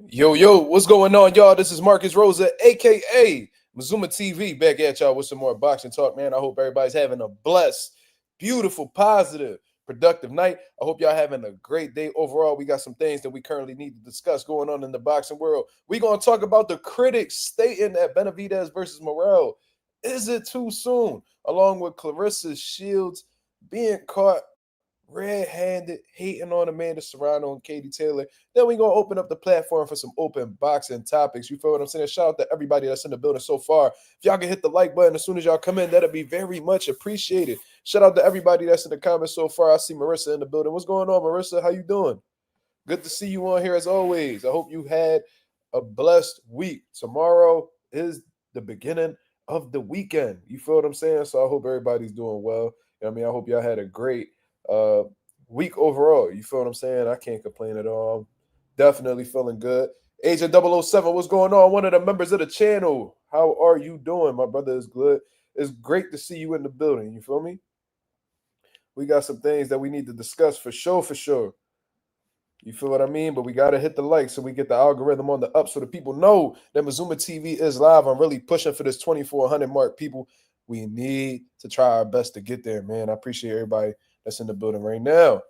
Yo, what's going on, y'all? This is Marcus Rosa, aka Mazuma TV, back at y'all with some more boxing talk, man. I hope everybody's having a blessed, beautiful, positive, productive night. I hope y'all having a great day overall. We got some things that we currently need to discuss going on in the boxing world. We're gonna talk about the critics stating that Benavidez versus Morel. Is it too soon? Along with Clarissa Shields being caught red-handed, hating on Amanda Serrano and Katie Taylor. Then we're going to open up the platform for some open boxing topics. You feel what I'm saying? Shout out to everybody that's in the building so far. If y'all can hit the like button as soon as y'all come in, that'd be very much appreciated. Shout out to everybody that's in the comments so far. I see Marissa in the building. What's going on, Marissa? How you doing? Good to see you on here as always. I hope you had a blessed week. Tomorrow is the beginning of the weekend. You feel what I'm saying? So I hope everybody's doing well. You know what I mean? I hope y'all had a great uh week overall. You feel what I'm saying? I can't complain at all. I'm definitely feeling good. Agent 007, what's going on? One of the members of the channel. How are you doing? My brother is good. It's great to see you in the building. You feel me? We got some things that we need to discuss for sure, for sure. You feel what I mean? But we got to hit the like so we get the algorithm on the up so the people know that Mazuma TV is live. I'm really pushing for this 2,400 mark, people. We need to try our best to get there, man. I appreciate everybody that's in the building right now.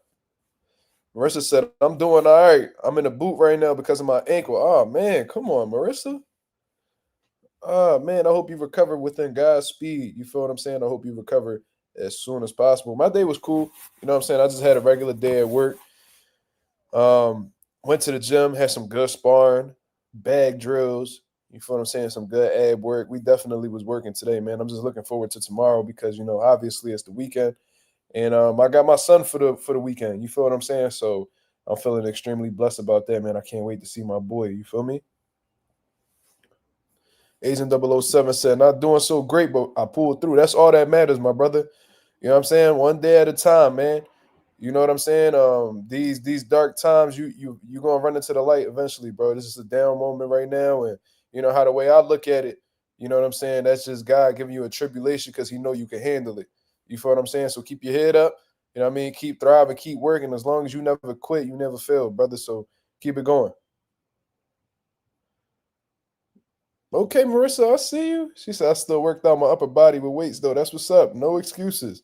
Marissa said, I'm doing all right. I'm in a boot right now because of my ankle. Oh, man. Come on, Marissa. Oh, man. I hope you recover within God's speed. You feel what I'm saying? I hope you recover as soon as possible. My day was cool. You know what I'm saying? I just had a regular day at work. Went to the gym, had some good sparring, bag drills. You feel what I'm saying? Some good ab work. We definitely was working today, man. I'm just looking forward to tomorrow because obviously it's the weekend, and I got my son for the weekend. You feel what I'm saying? So I'm feeling extremely blessed about that, man. I can't wait to see my boy. You feel me? Agent 007 said, not doing so great, but I pulled through. That's all that matters, my brother. You know what I'm saying? One day at a time, man. You know what I'm saying? These dark times, you gonna run into the light eventually, bro. This is a down moment right now, and you know how the way I look at it. You know what I'm saying? That's just God giving you a tribulation because He know you can handle it. You feel what I'm saying? So keep your head up. You know what I mean? Keep thriving, keep working. As long as you never quit, you never fail, brother. So keep it going. Okay, Marissa, I see you. She said I still worked out my upper body with weights though. That's what's up. No excuses.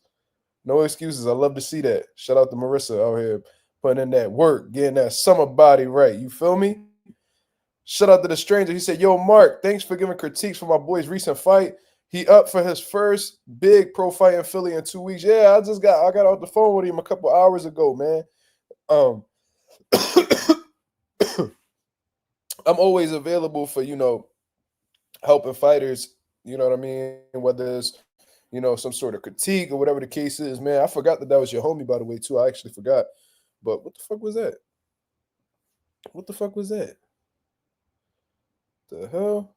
No excuses. I love to see that. Shout out to Marissa out here putting in that work, getting that summer body right. You feel me? Shout out to the stranger. He said, Yo, Mark, thanks for giving critiques for my boy's recent fight. He up for his first big pro fight in Philly in 2 weeks. Yeah, I got off the phone with him a couple hours ago, man. Um I'm always available for, helping fighters, you know what I mean? Whether it's, some sort of critique or whatever the case is, man. I forgot that was your homie, by the way, too. I actually forgot. But what the fuck was that? What the fuck was that? The hell?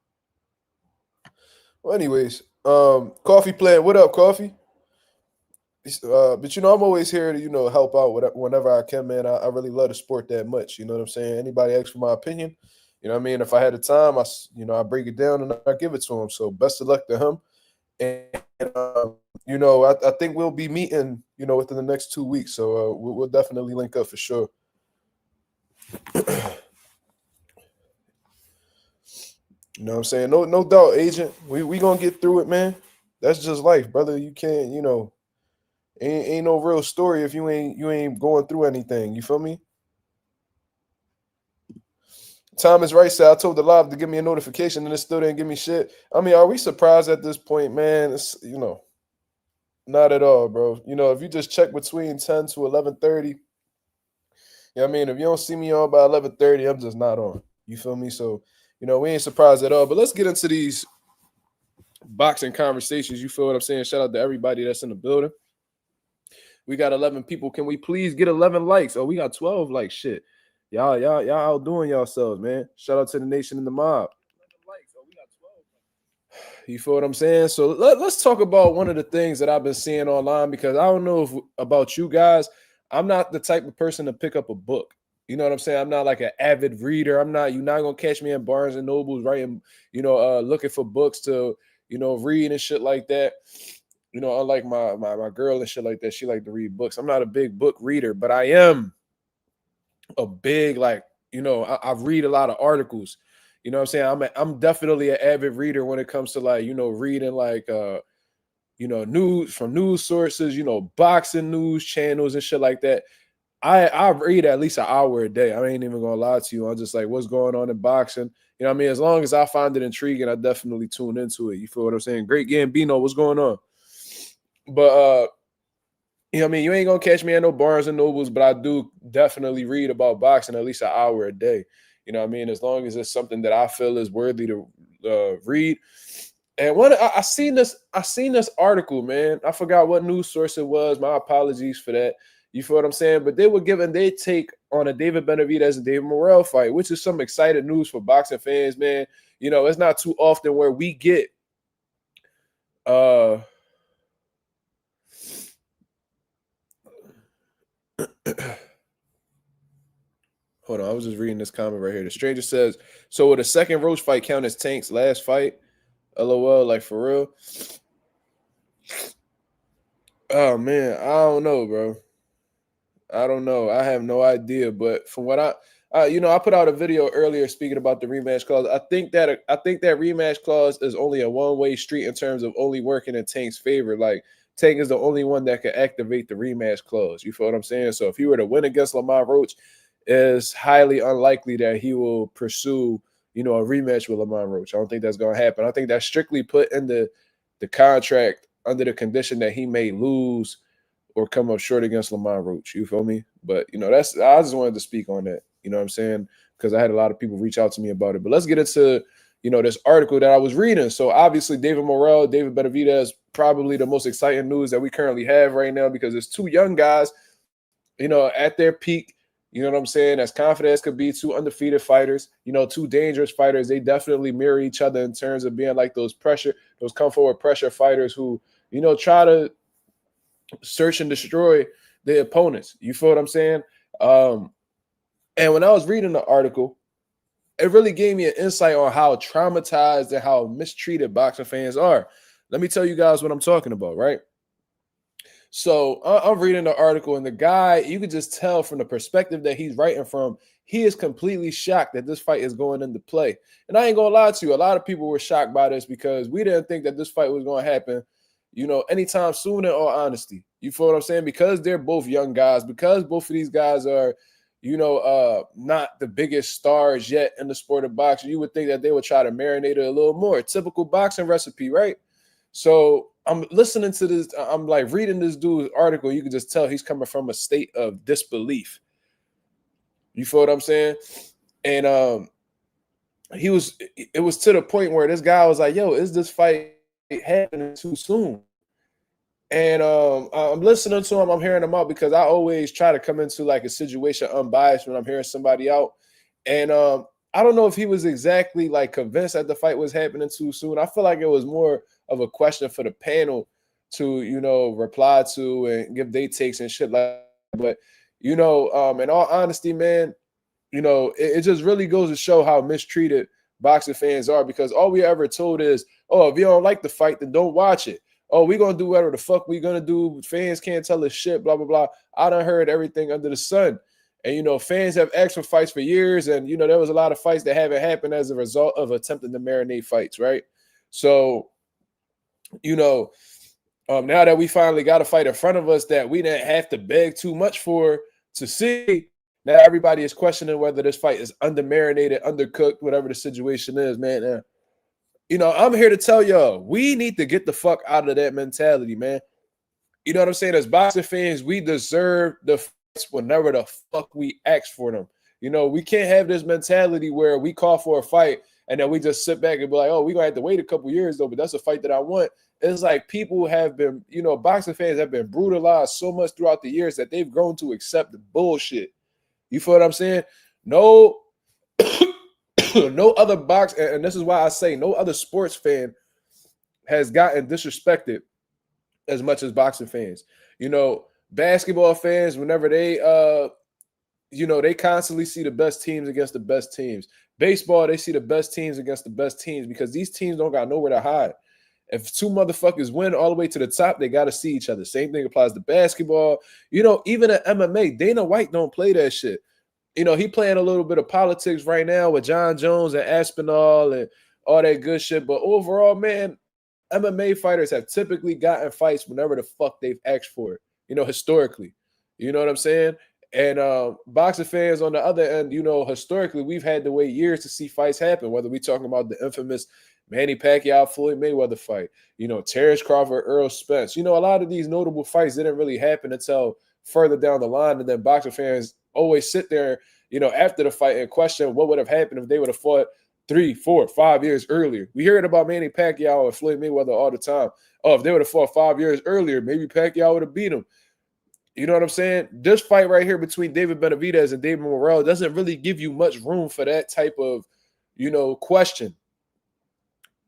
Well, anyways, Coffee playing. What up, Coffee? But I'm always here to help out whenever I can, man. I really love the sport that much. You know what I'm saying? Anybody asks for my opinion, you know what I mean. If I had the time, I break it down and I give it to him. So best of luck to him. And I think we'll be meeting, within the next 2 weeks. So we'll definitely link up for sure. You know what I'm saying? No doubt, agent. We gonna get through it, man. That's just life, brother. You can't, ain't no real story if you ain't going through anything. You feel me? Thomas Wright said I told the live to give me a notification and it still didn't give me shit. I mean, are we surprised at this point, man? It's not at all, bro. If you just check between 10 to 11:30, I mean, if you don't see me on by 11:30, I'm just not on. You feel me? So, we ain't surprised at all. But let's get into these boxing conversations. You feel what I'm saying? Shout out to everybody that's in the building. We got 11 people. Can we please get 11 likes? Oh, we got 12 likes. Shit. Y'all outdoing yourselves, man. Shout out to the nation and the mob. You feel what I'm saying? So let's talk about one of the things that I've been seeing online because I don't know if about you guys. I'm not the type of person to pick up a book. You know what I'm saying? I'm not like an avid reader. You're not gonna catch me in Barnes and Nobles writing, looking for books to, read and shit like that. Unlike my girl and shit like that, she like to read books. I'm not a big book reader, but I am a big I read a lot of articles. You know what I'm saying? I'm definitely an avid reader when it comes to like, reading like news from news sources, boxing news channels and shit like that. I read at least an hour a day. I ain't even gonna lie to you. I'm just like, what's going on in boxing? You know what I mean? As long as I find it intriguing, I definitely tune into it. You feel what I'm saying? Great Gambino, what's going on? But you know what I mean? You ain't gonna catch me at no Barnes and Nobles, but I do definitely read about boxing at least an hour a day. You know what I mean? As long as it's something that I feel is worthy to read. And I seen this article, man. I forgot what news source it was. My apologies for that. You feel what I'm saying? But they were giving their take on a David Benavidez and David Morrell fight, which is some exciting news for boxing fans, man. It's not too often where we get hold on, I was just reading this comment right here. The stranger says, so would a second Roach fight count as Tank's last fight? LOL, like for real? Oh man, I don't know, bro. I don't know. I have no idea. But from what I put out a video earlier speaking about the rematch clause. I think that rematch clause is only a one-way street in terms of only working in Tank's favor. Like Tank is the only one that can activate the rematch clause. You feel what I'm saying? So if he were to win against Lamont Roach, it's highly unlikely that he will pursue, a rematch with Lamont Roach. I don't think that's going to happen. I think that's strictly put in the contract under the condition that he may lose or come up short against Lamont Roach. You feel me? But, I just wanted to speak on that. You know what I'm saying? Because I had a lot of people reach out to me about it. But let's get into, this article that I was reading. So obviously David Morrell, David Benavidez, probably the most exciting news that we currently have right now because it's two young guys, at their peak. You know what I'm saying? As confident as could be, two undefeated fighters, two dangerous fighters. They definitely mirror each other in terms of being like those come forward pressure fighters who, try to search and destroy the opponents. You feel what I'm saying? And when I was reading the article, it really gave me an insight on how traumatized and how mistreated boxing fans are. Let me tell you guys what I'm talking about, right? So I'm reading the article, and the guy, you could just tell from the perspective that he's writing from, he is completely shocked that this fight is going into play. And I ain't gonna lie to you, a lot of people were shocked by this because we didn't think that this fight was going to happen, anytime soon, in all honesty. You feel what I'm saying? Because they're both young guys, because both of these guys are, not the biggest stars yet in the sport of boxing, you would think that they would try to marinate it a little more. Typical boxing recipe, right? So I'm listening to this. I'm like reading this dude's article. You can just tell he's coming from a state of disbelief. You feel what I'm saying? And it was to the point where this guy was like, yo, is this fight happening too soon? And I'm listening to him. I'm hearing him out because I always try to come into like a situation unbiased when I'm hearing somebody out. And I don't know if he was exactly like convinced that the fight was happening too soon. I feel like it was more of a question for the panel to, reply to and give their takes and shit like that. But, in all honesty, man, it just really goes to show how mistreated boxing fans are because all we ever told is, oh, if you don't like the fight, then don't watch it. Oh, we're going to do whatever the fuck we're going to do. Fans can't tell us shit, blah, blah, blah. I done heard everything under the sun. And, fans have asked for fights for years. And, there was a lot of fights that haven't happened as a result of attempting to marinate fights, right? So, now that we finally got a fight in front of us that we didn't have to beg too much for to see, now everybody is questioning whether this fight is under-marinated, undercooked, whatever the situation is, man. I'm here to tell y'all, we need to get the fuck out of that mentality, man. You know what I'm saying? As boxing fans, we deserve the fights whenever the fuck we ask for them. We can't have this mentality where we call for a fight and then we just sit back and be like, oh, we're going to have to wait a couple years, though, but that's a fight that I want. It's like people have been, boxing fans have been brutalized so much throughout the years that they've grown to accept the bullshit. You feel what I'm saying? No. No other box, and this is why I say no other sports fan has gotten disrespected as much as boxing fans. Basketball fans, whenever they they constantly see the best teams against the best teams. Baseball, they see the best teams against the best teams because these teams don't got nowhere to hide. If two motherfuckers win all the way to the top, they got to see each other. Same thing applies to basketball. Even at MMA, Dana White don't play that shit. you know, he playing a little bit of politics right now with John Jones and Aspinall and all that good shit. But overall, man, MMA fighters have typically gotten fights whenever the fuck they've asked for it, you know, historically. You know what I'm saying? And boxing fans on the other end, you know, historically, we've had to wait years to see fights happen, whether we're talking about the infamous Manny Pacquiao, Floyd Mayweather fight, you know, Terrence Crawford, Earl Spence. You know, a lot of these notable fights didn't really happen until further down the line. And then boxing fans always sit there, you know, after the fight and question what would have happened if they would have fought 3, 4, 5 years earlier. We heard about Manny Pacquiao and Floyd Mayweather all the time. Oh, if they would have fought 5 years earlier, maybe Pacquiao would have beat him. You know what I'm saying? This fight right here between David Benavidez and David Morrell doesn't really give you much room for that type of, you know, question.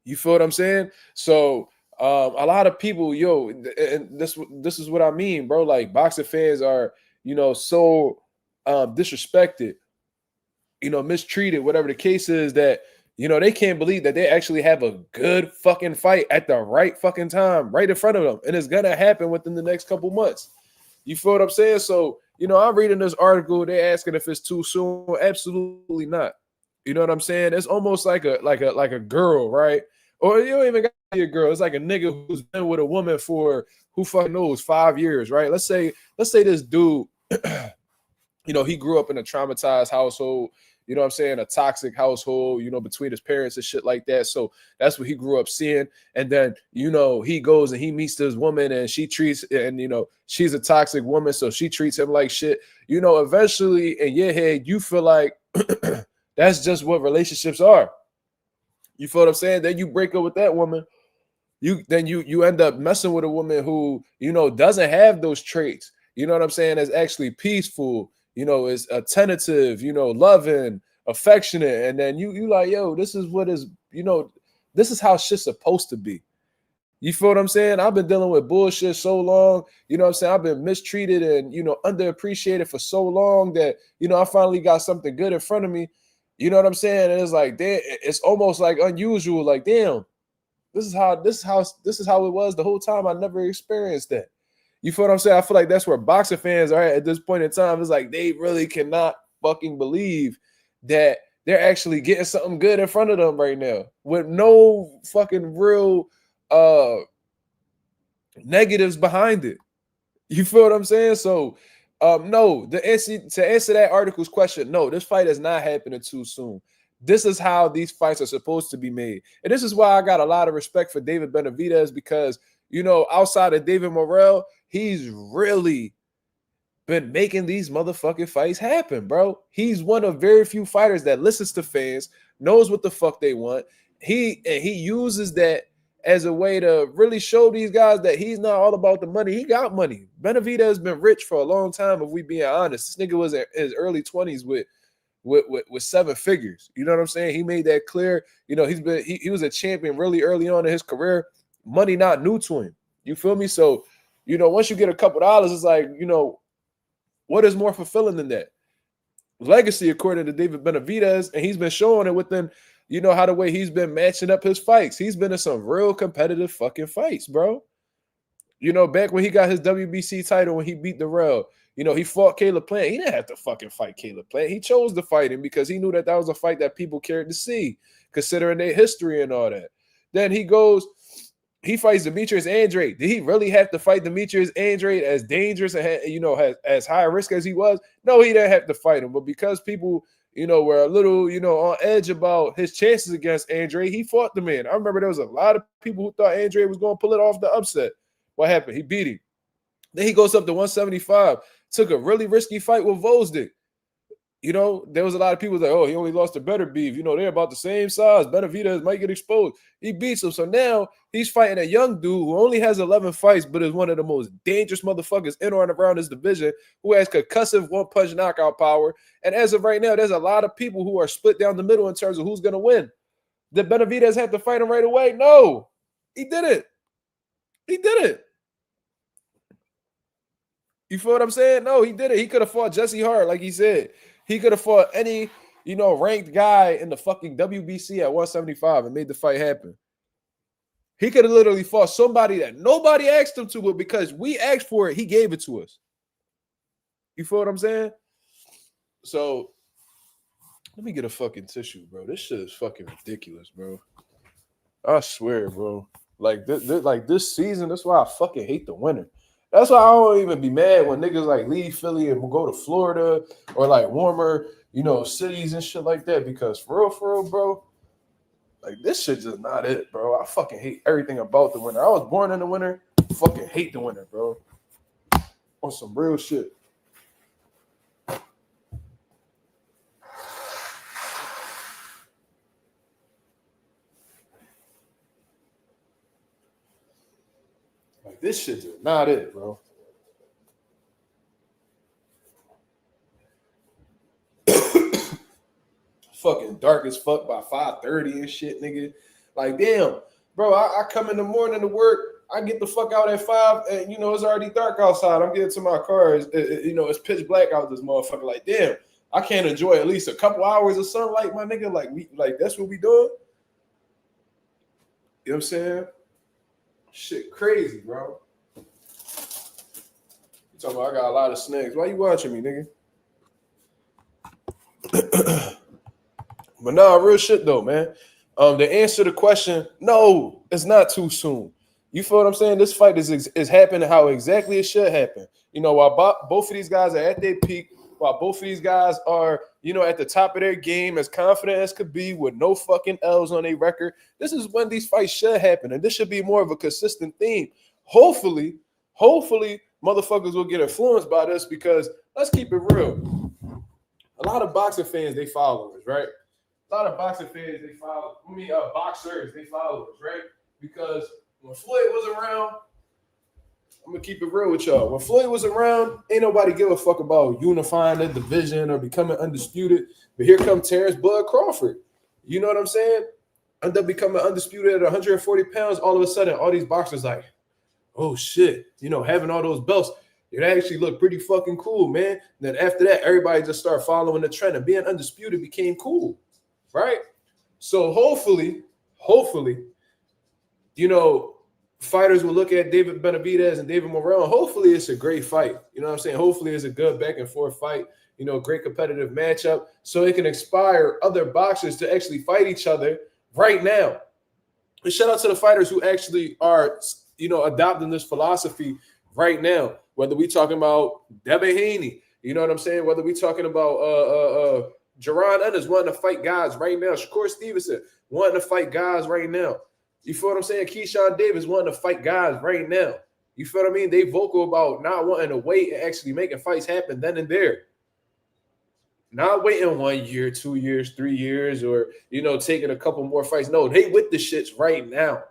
You feel what I'm saying? So a lot of people, yo, and this is what I mean, bro. Like boxing fans are, you know, so disrespected, you know, mistreated, whatever the case is, that, you know, they can't believe that they actually have a good fucking fight at the right fucking time, right in front of them. And it's gonna happen within the next couple months. You feel what I'm saying? So, you know, I'm reading this article. They're asking if it's too soon. Absolutely not. You know what I'm saying? It's almost like a girl, right? Or you don't even got to be a girl. It's like a nigga who's been with a woman for who fucking knows 5 years, right? Let's say this dude, you know, he grew up in a traumatized household. You know what I'm saying? A toxic household, you know, between his parents and shit like that. So that's what he grew up seeing. And then, you know, he goes and he meets this woman and she treats, and, you know, she's a toxic woman. So she treats him like shit. You know, eventually in your head, you feel like that's just what relationships are. You feel what I'm saying? Then you break up with that woman. You end up messing with a woman who, you know, doesn't have those traits. You know what I'm saying? Is actually peaceful, you know, is attentive, you know, loving, affectionate. And then you like, yo, this is what is, you know, this is how shit's supposed to be. You feel what I'm saying? I've been dealing with bullshit so long. You know what I'm saying? I've been mistreated and, you know, underappreciated for so long that, you know, I finally got something good in front of me. You know what I'm saying? And it's like, damn, it's almost like unusual. Like, damn, this is how it was the whole time. I never experienced that. You feel what I'm saying? I feel like that's where boxing fans are at this point in time. It's like they really cannot fucking believe that they're actually getting something good in front of them right now with no fucking real negatives behind it. You feel what I'm saying? So no, to answer that article's question, no, this fight is not happening too soon. This is how these fights are supposed to be made. And this is why I got a lot of respect for David Benavidez, because, you know, outside of David Morrell, he's really been making these motherfucking fights happen, bro. He's one of very few fighters that listens to fans, knows what the fuck they want. He uses that as a way to really show these guys that he's not all about the money. He got money. Benavidez has been rich for a long time, if we being honest. This nigga was in his early 20s with 7 figures. You know what I'm saying? He made that clear. You know, he was a champion really early on in his career. Money not new to him. You feel me? So, you know, once you get a couple dollars, it's like, you know, what is more fulfilling than that? Legacy, according to David Benavidez, and he's been showing it within, you know, how the way he's been matching up his fights. He's been in some real competitive fucking fights, bro. You know, back when he got his WBC title, when he beat Darrell, you know, he fought Caleb Plant. He didn't have to fucking fight Caleb Plant. He chose to fight him because he knew that was a fight that people cared to see, considering their history and all that. Then he fights Demetrius Andrade. Did he really have to fight Demetrius Andrade as dangerous and, you know, as high risk as he was? No, he didn't have to fight him. But because people, you know, were a little, you know, on edge about his chances against Andrade, he fought the man. I remember there was a lot of people who thought Andrade was going to pull it off the upset. What happened? He beat him. Then he goes up to 175. Took a really risky fight with Vosdick. You know, there was a lot of people like, oh, he only lost to Better Beef. You know, they're about the same size. Benavidez might get exposed. He beats him. So now he's fighting a young dude who only has 11 fights, but is one of the most dangerous motherfuckers in or around this division, who has concussive one-punch knockout power. And as of right now, there's a lot of people who are split down the middle in terms of who's going to win. Did Benavidez have to fight him right away? No, he didn't. He didn't. You feel what I'm saying? No, he didn't. He could have fought Jesse Hart, like he said. He could have fought any, you know, ranked guy in the fucking WBC at 175 and made the fight happen. He could have literally fought somebody that nobody asked him to, but because we asked for it, he gave it to us. You feel what I'm saying? So, Let me get a fucking tissue, bro. This shit is fucking ridiculous, bro. I swear, bro. Like this season, that's why I fucking hate the winter. That's why I don't even be mad when niggas like leave Philly and will go to Florida or like warmer, cities and shit like that. Because for real, bro, like this shit just not it, bro. I fucking hate everything about the winter. I was born in the winter. Fucking hate the winter, bro. On some real shit. Like this shit just not it, bro. Fucking dark as fuck by 5:30 and shit, nigga. Like, damn, bro, I come in the morning to work. I get the fuck out at 5, and it's already dark outside. I'm getting to my car. It's pitch black out this motherfucker. Like, damn, I can't enjoy at least a couple hours of sunlight, my nigga. Like that's what we doing. You know what I'm saying? Shit crazy, bro. You talking about I got a lot of snacks. Why you watching me, nigga? But nah, real shit though, man. To answer the question, no, it's not too soon. You feel what I'm saying? This fight is happening how exactly it should happen. While both of these guys are at their peak, while both of these guys are, at the top of their game, as confident as could be, with no fucking L's on their record. This is when these fights should happen, and this should be more of a consistent theme. Hopefully, motherfuckers will get influenced by this because let's keep it real. A lot of boxing fans, they followers, right? A lot of boxing fans, they follow. Boxers, they followers, right? Because when Floyd was around, I'm gonna keep it real with y'all. When Floyd was around, ain't nobody give a fuck about unifying the division or becoming undisputed. But here comes Terrence Bud Crawford. You know what I'm saying? End up becoming undisputed at 140 pounds. All of a sudden, all these boxers like, oh shit, having all those belts, it actually looked pretty fucking cool, man. And then after that, everybody just started following the trend, and being undisputed became cool, right? So hopefully, fighters will look at David Benavidez and David Morrell. Hopefully it's a great fight. You know what I'm saying? Hopefully it's a good back and forth fight, great competitive matchup, so it can inspire other boxers to actually fight each other right now. And shout out to the fighters who actually are, adopting this philosophy right now. Whether we talking about Devin Haney, you know what I'm saying? Whether we talking about Jerron Ennis wanting to fight guys right now. Shakur Stevenson wanting to fight guys right now. You feel what I'm saying? Keyshawn Davis wanting to fight guys right now. You feel what I mean? They vocal about not wanting to wait and actually making fights happen then and there. Not waiting 1 year, 2 years, 3 years, or, taking a couple more fights. No, they with the shits right now.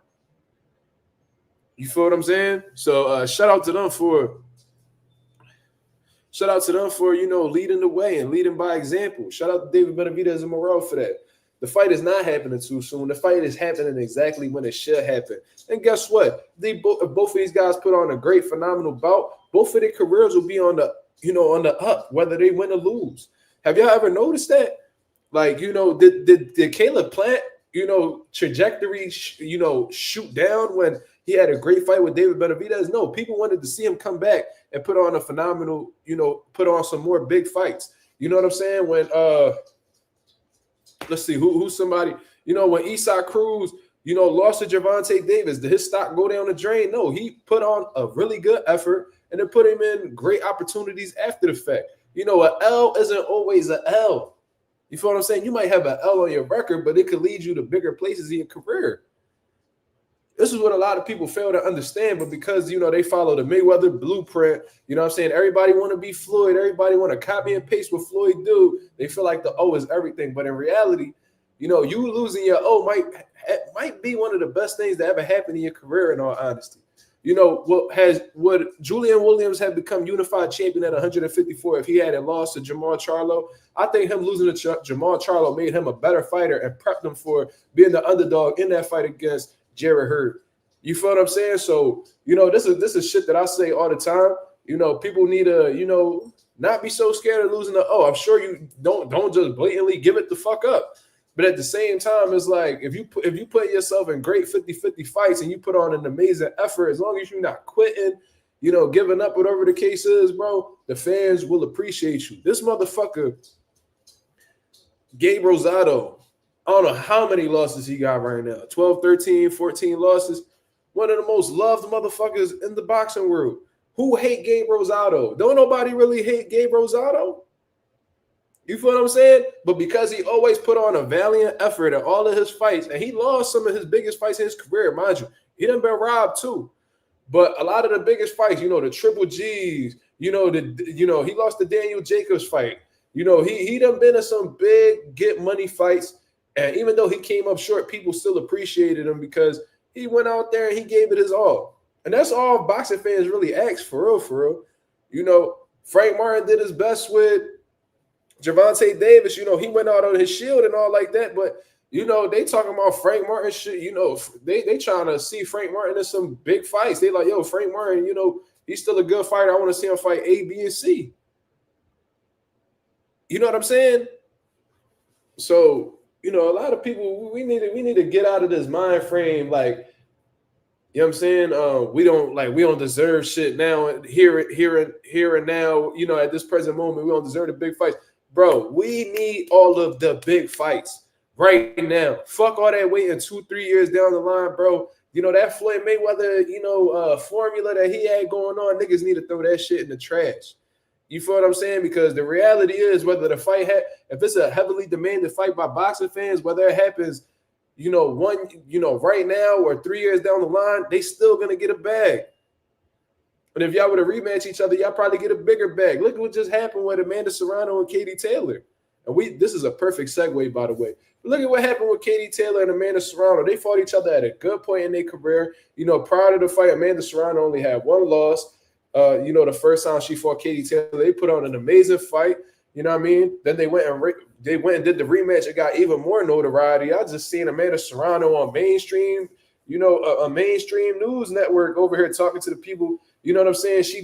You feel what I'm saying? So shout out to them for leading the way and leading by example. Shout out to David Benavidez and Morel for that. The fight is not happening too soon. The fight is happening exactly when it should happen. And guess what? Both of these guys put on a great, phenomenal bout. Both of their careers will be on the up, whether they win or lose. Have y'all ever noticed that? Like, did Caleb Plant, trajectory, shoot down when he had a great fight with David Benavidez? No, people wanted to see him come back and put on a phenomenal, put on some more big fights. You know what I'm saying? When let's see who's somebody, when Isaac Cruz, lost to Gervonta Davis, did his stock go down the drain? No, he put on a really good effort and then put him in great opportunities after the fact. An L isn't always an L. You feel what I'm saying? You might have an L on your record, but it could lead you to bigger places in your career. This is what a lot of people fail to understand, but because, they follow the Mayweather blueprint, everybody want to be Floyd, everybody want to copy and paste what Floyd do. They feel like the O is everything, but in reality, you losing your O might be one of the best things that ever happened in your career, in all honesty. Would Julian Williams have become unified champion at 154 if he hadn't lost to Jamal Charlo? I think him losing to Jamal Charlo made him a better fighter and prepped him for being the underdog in that fight against Jared Hurd. You feel what I'm saying? So, this is shit that I say all the time. People need to, not be so scared of losing the O. I'm sure you don't just blatantly give it the fuck up. But at the same time, it's like if you put yourself in great 50-50 fights and you put on an amazing effort, as long as you're not quitting, giving up, whatever the case is, bro, the fans will appreciate you. This motherfucker, Gabe Rosado, I don't know how many losses he got right now. 12, 13, 14 losses. One of the most loved motherfuckers in the boxing world. Who hate Gabe Rosado? Don't nobody really hate Gabe Rosado? You feel what I'm saying? But because he always put on a valiant effort in all of his fights, and he lost some of his biggest fights in his career, mind you. He done been robbed too. But a lot of the biggest fights, the Triple G's, he lost the Daniel Jacobs fight. He done been in some big get money fights. And even though he came up short, people still appreciated him because he went out there and he gave it his all. And that's all boxing fans really ask, for real, for real. Frank Martin did his best with Gervonta Davis. He went out on his shield and all like that. But, they talking about Frank Martin shit. They trying to see Frank Martin in some big fights. They like, yo, Frank Martin, he's still a good fighter. I want to see him fight A, B, and C. You know what I'm saying? So, a lot of people, we need to get out of this mind frame, like, you know what I'm saying? We don't deserve shit now, here and now, at this present moment, we don't deserve the big fights. Bro, we need all of the big fights right now. Fuck all that waiting 2-3 years down the line, bro. That Floyd Mayweather, formula that he had going on, niggas need to throw that shit in the trash. You feel what I'm saying? Because the reality is, whether the fight, if it's a heavily demanded fight by boxing fans, whether it happens, right now or 3 years down the line, they still gonna get a bag. But if y'all were to rematch each other, y'all probably get a bigger bag. Look at what just happened with Amanda Serrano and Katie Taylor. And this is a perfect segue, by the way. Look at what happened with Katie Taylor and Amanda Serrano. They fought each other at a good point in their career. Prior to the fight, Amanda Serrano only had one loss. The first time she fought Katie Taylor, they put on an amazing fight. You know what I mean? Then they went and did the rematch. It got even more notoriety. I just seen Amanda Serrano on mainstream, a mainstream news network over here talking to the people. You know what I'm saying? She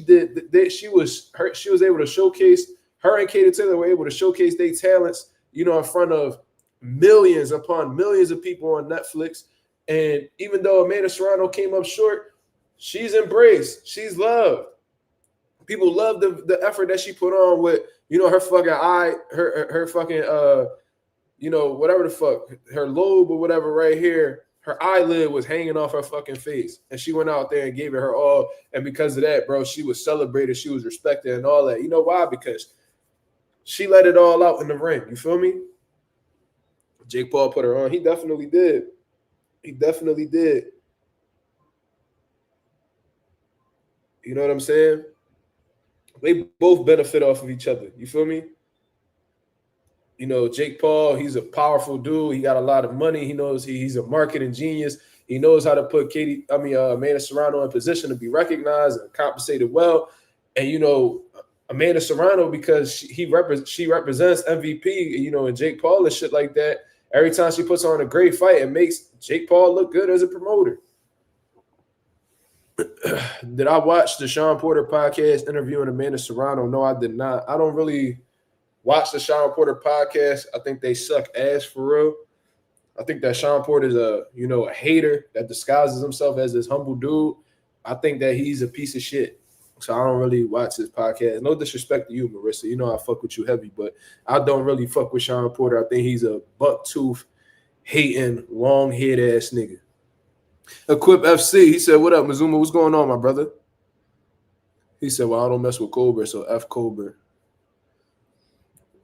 was able to showcase, her and Katie Taylor were able to showcase their talents, in front of millions upon millions of people on Netflix. And even though Amanda Serrano came up short, she's embraced. She's loved. People love the effort that she put on with, her fucking eye, her fucking, whatever the fuck, her lobe or whatever right here, her eyelid was hanging off her fucking face. And she went out there and gave it her all. And because of that, bro, she was celebrated. She was respected and all that. You know why? Because she let it all out in the ring. You feel me? Jake Paul put her on. He definitely did. He definitely did. You know what I'm saying? They both benefit off of each other. You feel me? Jake Paul, he's a powerful dude. He got a lot of money. He knows he's a marketing genius. He knows how to put Amanda Serrano in position to be recognized and compensated well. And, Amanda Serrano, because she represents MVP, and Jake Paul and shit like that. Every time she puts on a great fight, it makes Jake Paul look good as a promoter. Did I watch the Sean Porter podcast interviewing Amanda Serrano? No, I did not. I don't really watch the Sean Porter podcast. I think they suck ass for real. I think that Sean Porter is a hater that disguises himself as this humble dude. I think that he's a piece of shit. So I don't really watch his podcast. No disrespect to you, Marissa. I fuck with you heavy, but I don't really fuck with Sean Porter. I think he's a buck-tooth, hating, long-haired ass nigga. Equip FC, he said, what up, Mazuma? What's going on, my brother? He said, well, I don't mess with Colbert, so F Colbert.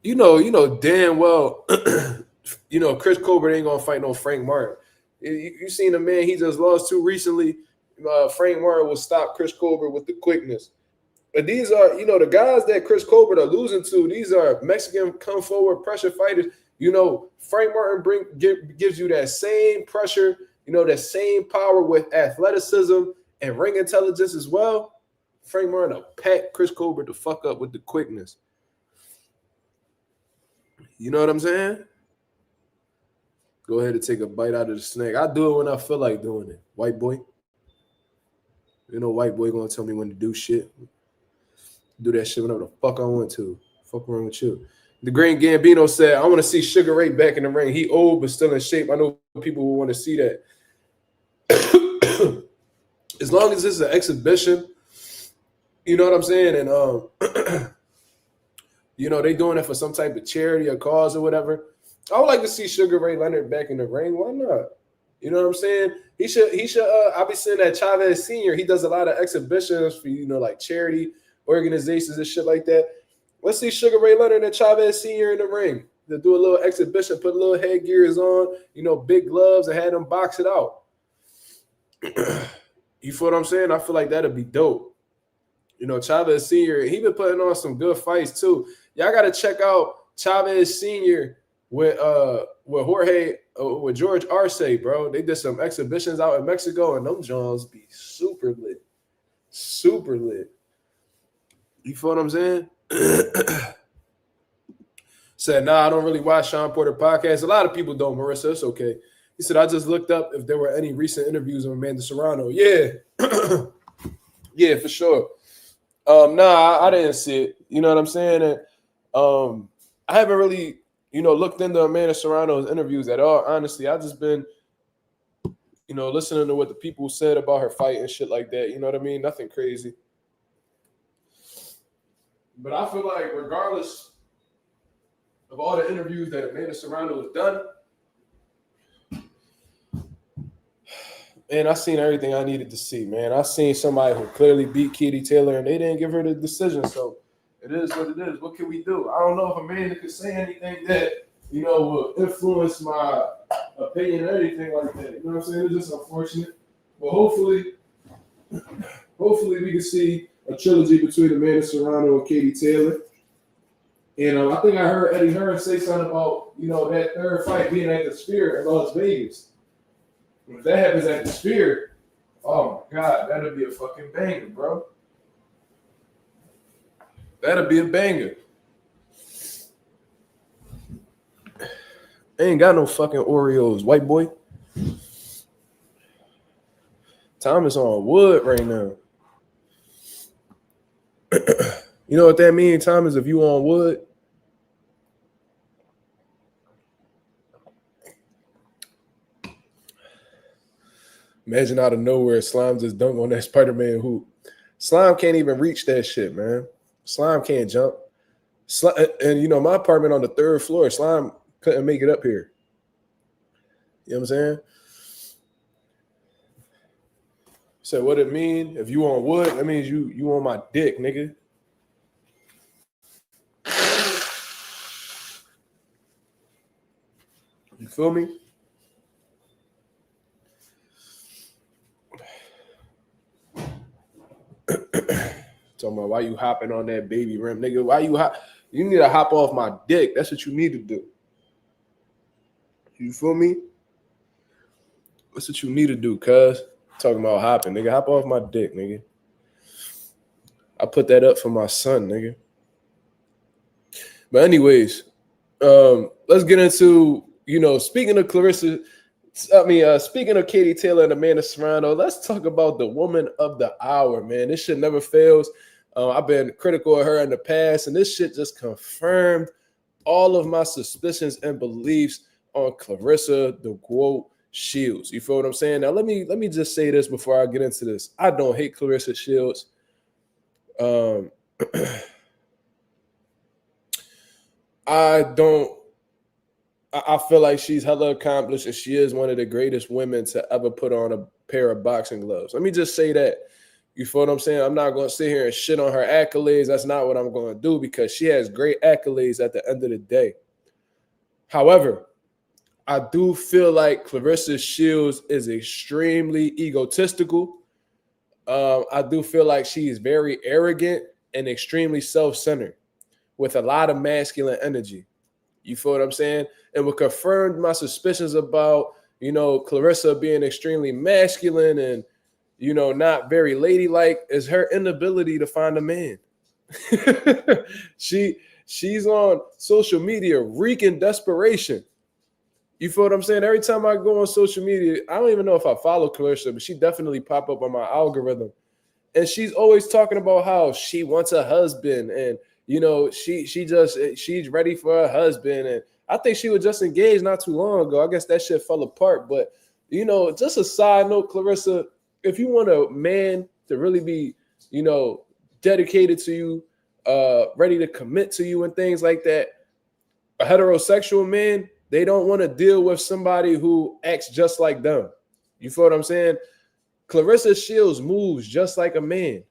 You know damn well, Chris Colbert ain't gonna fight no Frank Martin. You seen the man he just lost to recently. Frank Martin will stop Chris Colbert with the quickness. But these are, the guys that Chris Colbert are losing to. These are Mexican come forward pressure fighters. Frank Martin gives you that same pressure. That same power with athleticism and ring intelligence as well. Frank Martin will pack Chris Colbert to fuck up with the quickness. You know what I'm saying? Go ahead and take a bite out of the snake. I do it when I feel like doing it. White boy. White boy gonna tell me when to do shit. Do that shit whenever the fuck I want to. Fuck around with you. The Great Gambino said, I want to see Sugar Ray back in the ring. He old but still in shape. I know people will want to see that. As long as it's an exhibition, you know what I'm saying? And, they doing it for some type of charity or cause or whatever. I would like to see Sugar Ray Leonard back in the ring. Why not? You know what I'm saying? He should. I'll be saying that Chavez Senior. He does a lot of exhibitions for like charity organizations and shit like that. Let's see Sugar Ray Leonard and Chavez Senior in the ring. To do a little exhibition, put a little headgears on, big gloves, and have them box it out. You feel what I'm saying? I feel like that'd be dope. Chavez Senior. He been putting on some good fights too. Y'all got to check out Chavez Senior with Jorge with George Arce, bro. They did some exhibitions out in Mexico, and them Johns be super lit. Super lit. You feel what I'm saying? Said, nah, I don't really watch Sean Porter podcasts. A lot of people don't, Marissa. It's okay. He said, I just looked up if there were any recent interviews of Amanda Serrano. Yeah. Yeah, for sure. Nah, I didn't see it. You know what I'm saying? And I haven't really, looked into Amanda Serrano's interviews at all. Honestly, I've just been, listening to what the people said about her fight and shit like that. You know what I mean? Nothing crazy. But I feel like regardless of all the interviews that Amanda Serrano has done, man, I seen everything I needed to see, man. I seen somebody who clearly beat Katie Taylor, and they didn't give her the decision. So it is what it is. What can we do? I don't know if Amanda could say anything that, will influence my opinion or anything like that. You know what I'm saying? It's just unfortunate. But hopefully we can see a trilogy between Amanda Serrano and Katie Taylor. And I think I heard Eddie Hearn say something about, that third fight being at the Sphere in Las Vegas. If that happens at the Sphere, oh my God, that'll be a fucking banger, bro. That'll be a banger. Ain't got no fucking Oreos, white boy. Thomas on wood right now. You know what that means, Thomas, if you on wood? Imagine out of nowhere, Slime just dunked on that Spider-Man hoop. Slime can't even reach that shit, man. Slime can't jump. And, my apartment on the 3rd floor, Slime couldn't make it up here. You know what I'm saying? So what it mean? If you on wood, that means you on my dick, nigga. You feel me? Talking about why you hopping on that baby rim, nigga. Why you hop? You need to hop off my dick. That's what you need to do. You feel me? That's what you need to do, cuz. Talking about hopping, nigga. Hop off my dick, nigga. I put that up for my son, nigga. But anyways, let's get into, speaking of speaking of Katie Taylor and Amanda Serrano, let's talk about the woman of the hour, man. This shit never fails. I've been critical of her in the past, and this shit just confirmed all of my suspicions and beliefs on Clarissa the Quote Shields. You feel what I'm saying? Now, let me just say this before I get into this. I don't hate Clarissa Shields. I feel like she's hella accomplished, and she is one of the greatest women to ever put on a pair of boxing gloves. Let me just say that. You feel what I'm saying? I'm not going to sit here and shit on her accolades. That's not what I'm going to do, because she has great accolades at the end of the day. However, I do feel like Clarissa Shields is extremely egotistical. I do feel like she is very arrogant and extremely self-centered with a lot of masculine energy. You feel what I'm saying? And what confirmed my suspicions about, Clarissa being extremely masculine and, not very ladylike is her inability to find a man. She's on social media reeking desperation. You feel what I'm saying? Every time I go on social media, I don't even know if I follow Clarissa, but she definitely pop up on my algorithm. And she's always talking about how she wants a husband, and she's ready for a husband. And I think she was just engaged not too long ago. I guess that shit fell apart. But, just a side note, Clarissa, if you want a man to really be, dedicated to you, ready to commit to you and things like that, a heterosexual man, They don't want to deal with somebody who acts just like them. You feel what I'm saying? Clarissa Shields moves just like a man.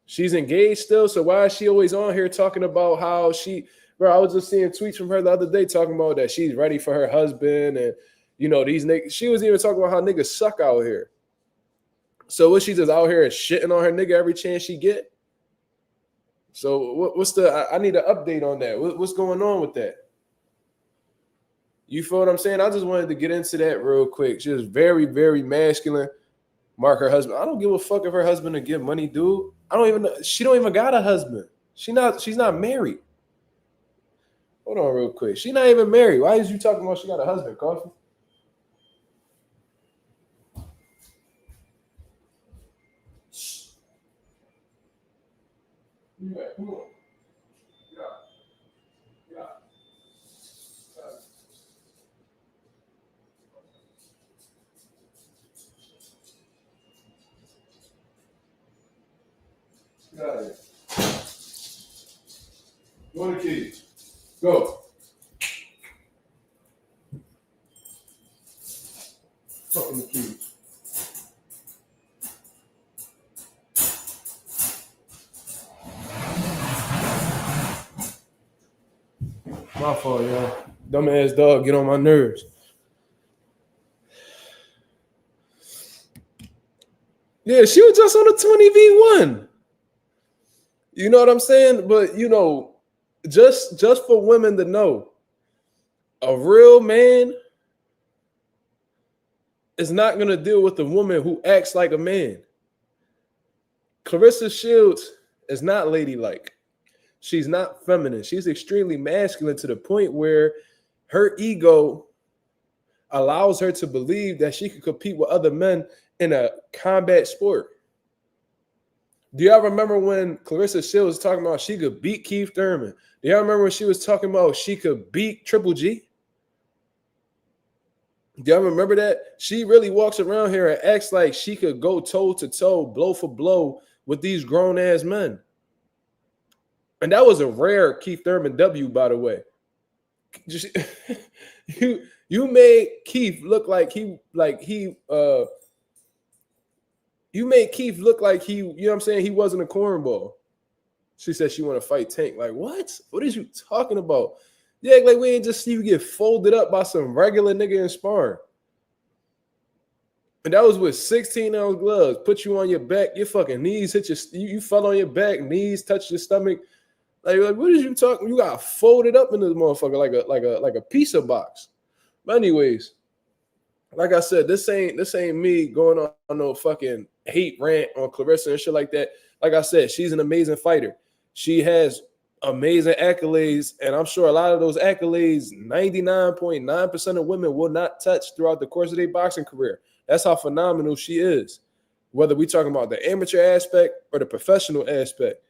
She's engaged still, so why is she always on here talking about how she, bro, I was just seeing tweets from her the other day talking about that she's ready for her husband and, you know, these niggas. She was even talking about how niggas suck out here. So what, she just out here shitting on her nigga every chance she get? So what's the, I need an update on that. What's going on with that? You feel what I'm saying? I just wanted to get into that real quick. She was very, very masculine. Mark her husband. I don't give a fuck if her husband to get money, dude. She don't even got a husband. She's not married. Hold on real quick. She's not even married. Why is you talking about she got a husband, Coffee? Yeah, come on. Yeah. Got it. Go on the keys. Go. Fucking the keys. My fault, y'all. Dumbass dog, get on my nerves. Yeah, she was just on the 20v1. You know what I'm saying? But, you know, just for women to know, a real man is not going to deal with a woman who acts like a man. Clarissa Shields is not ladylike. She's not feminine. She's extremely masculine to the point where her ego allows her to believe that she can compete with other men in a combat sport. Do y'all remember when Clarissa Shields was talking about she could beat Keith Thurman? Do y'all remember when she was talking about she could beat Triple G? Do y'all remember that? She really walks around here and acts like she could go toe-to-toe, blow for blow with these grown-ass men. And that was a rare Keith Thurman W, by the way. Just, you made Keith look like you made Keith look like he, you know what I'm saying, he wasn't a cornball. She said she want to fight Tank. Like, what? What is you talking about? Yeah, like we ain't just see you get folded up by some regular nigga in sparring. And that was with 16-ounce gloves. Put you on your back, your fucking knees hit you fell on your back, knees touched your stomach. Like what is you talking? You got folded up in this motherfucker like a pizza box. But anyways, like I said, this ain't me going on no fucking hate rant on Clarissa and shit like that. Like I said, she's an amazing fighter. She has amazing accolades, and I'm sure a lot of those accolades, 99.9% of women will not touch throughout the course of their boxing career. That's how phenomenal she is. Whether we talking about the amateur aspect or the professional aspect.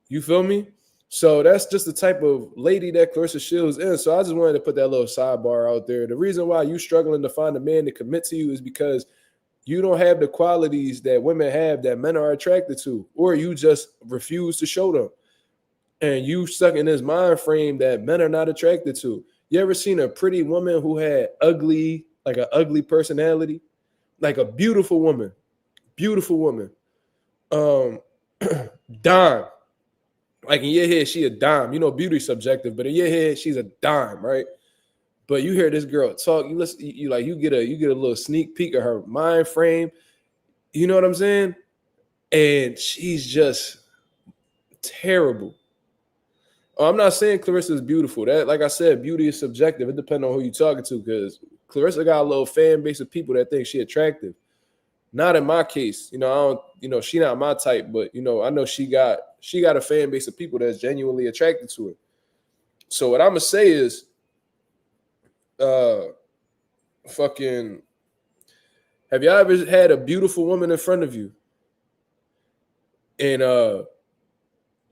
You feel me? So that's just the type of lady that Clarissa Shields is. So I just wanted to put that little sidebar out there. The reason why you struggling to find a man to commit to you is because you don't have the qualities that women have that men are attracted to, or you just refuse to show them. And you stuck in this mind frame that men are not attracted to. You ever seen a pretty woman who had an ugly personality? Like a beautiful woman. Dime. Like in your head, she a dime. You know, beauty's subjective, but in your head, she's a dime, right? But you hear this girl talk, you listen, you get a little sneak peek of her mind frame. You know what I'm saying? And she's just terrible. I'm not saying Clarissa is beautiful. That, like I said, beauty is subjective. It depends on who you're talking to, because Clarissa got a little fan base of people that think she attractive. Not in my case. You know, I don't, you know, she not my type, but you know, I know she got a fan base of people that's genuinely attracted to her. So what I'm gonna say is, fucking, have y'all ever had a beautiful woman in front of you? And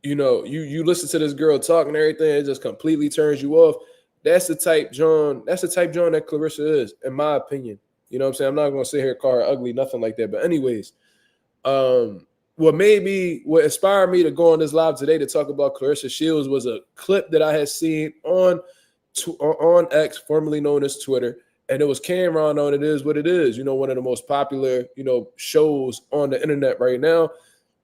you know, you listen to this girl talking and everything, it just completely turns you off. That's the type John that Clarissa is, in my opinion. You know what I'm saying? I'm not gonna sit here and call her ugly, nothing like that. But anyways, what inspired me to go on this live today to talk about Clarissa Shields was a clip that I had seen on on X, formerly known as Twitter, and it was Cameron on It Is What It Is, one of the most popular, shows on the internet right now.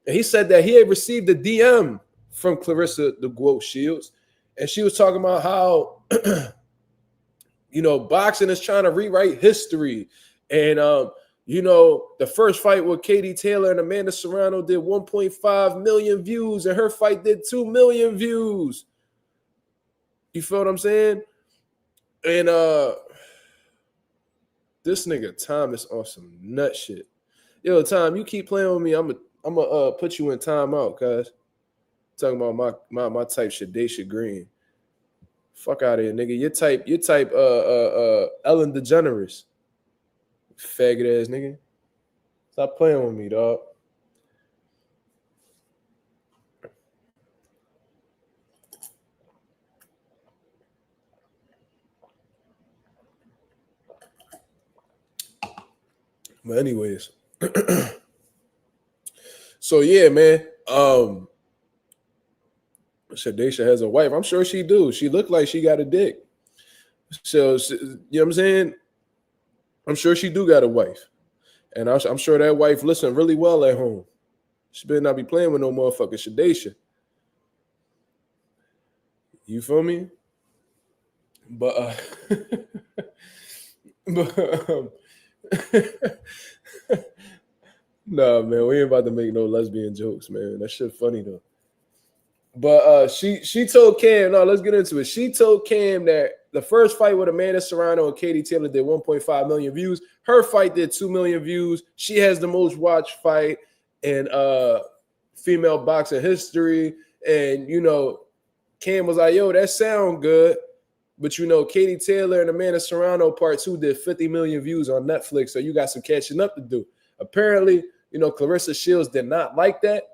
And he said that he had received a DM from Clarissa the Quote Shields, and she was talking about how, boxing is trying to rewrite history. And, the first fight with Katie Taylor and Amanda Serrano did 1.5 million views, and her fight did 2 million views. You feel what I'm saying? And this nigga Tom is on some nut shit. Yo, Tom, you keep playing with me, I'm gonna put you in timeout, cuz. Talking about my type Shadacia Green. Fuck out of here, nigga. You type Ellen DeGeneres. Faggot ass nigga. Stop playing with me, dog. But anyways. So yeah, man. Shadacia has a wife. I'm sure she do. She looked like she got a dick. So, you know what I'm saying? I'm sure she do got a wife. And I'm sure that wife listen really well at home. She better not be playing with no motherfucking Shadacia. You feel me? But, nah, man, we ain't about to make no lesbian jokes, man. That shit funny though. But she told Cam, no, let's get into it. She told Cam that the first fight with Amanda Serrano and Katie Taylor did 1.5 million views. Her fight did 2 million views. She has the most watched fight in female boxing history. And, Cam was like, yo, that sound good. But, Katie Taylor and Amanda Serrano Part 2 did 50 million views on Netflix. So you got some catching up to do. Apparently, Clarissa Shields did not like that.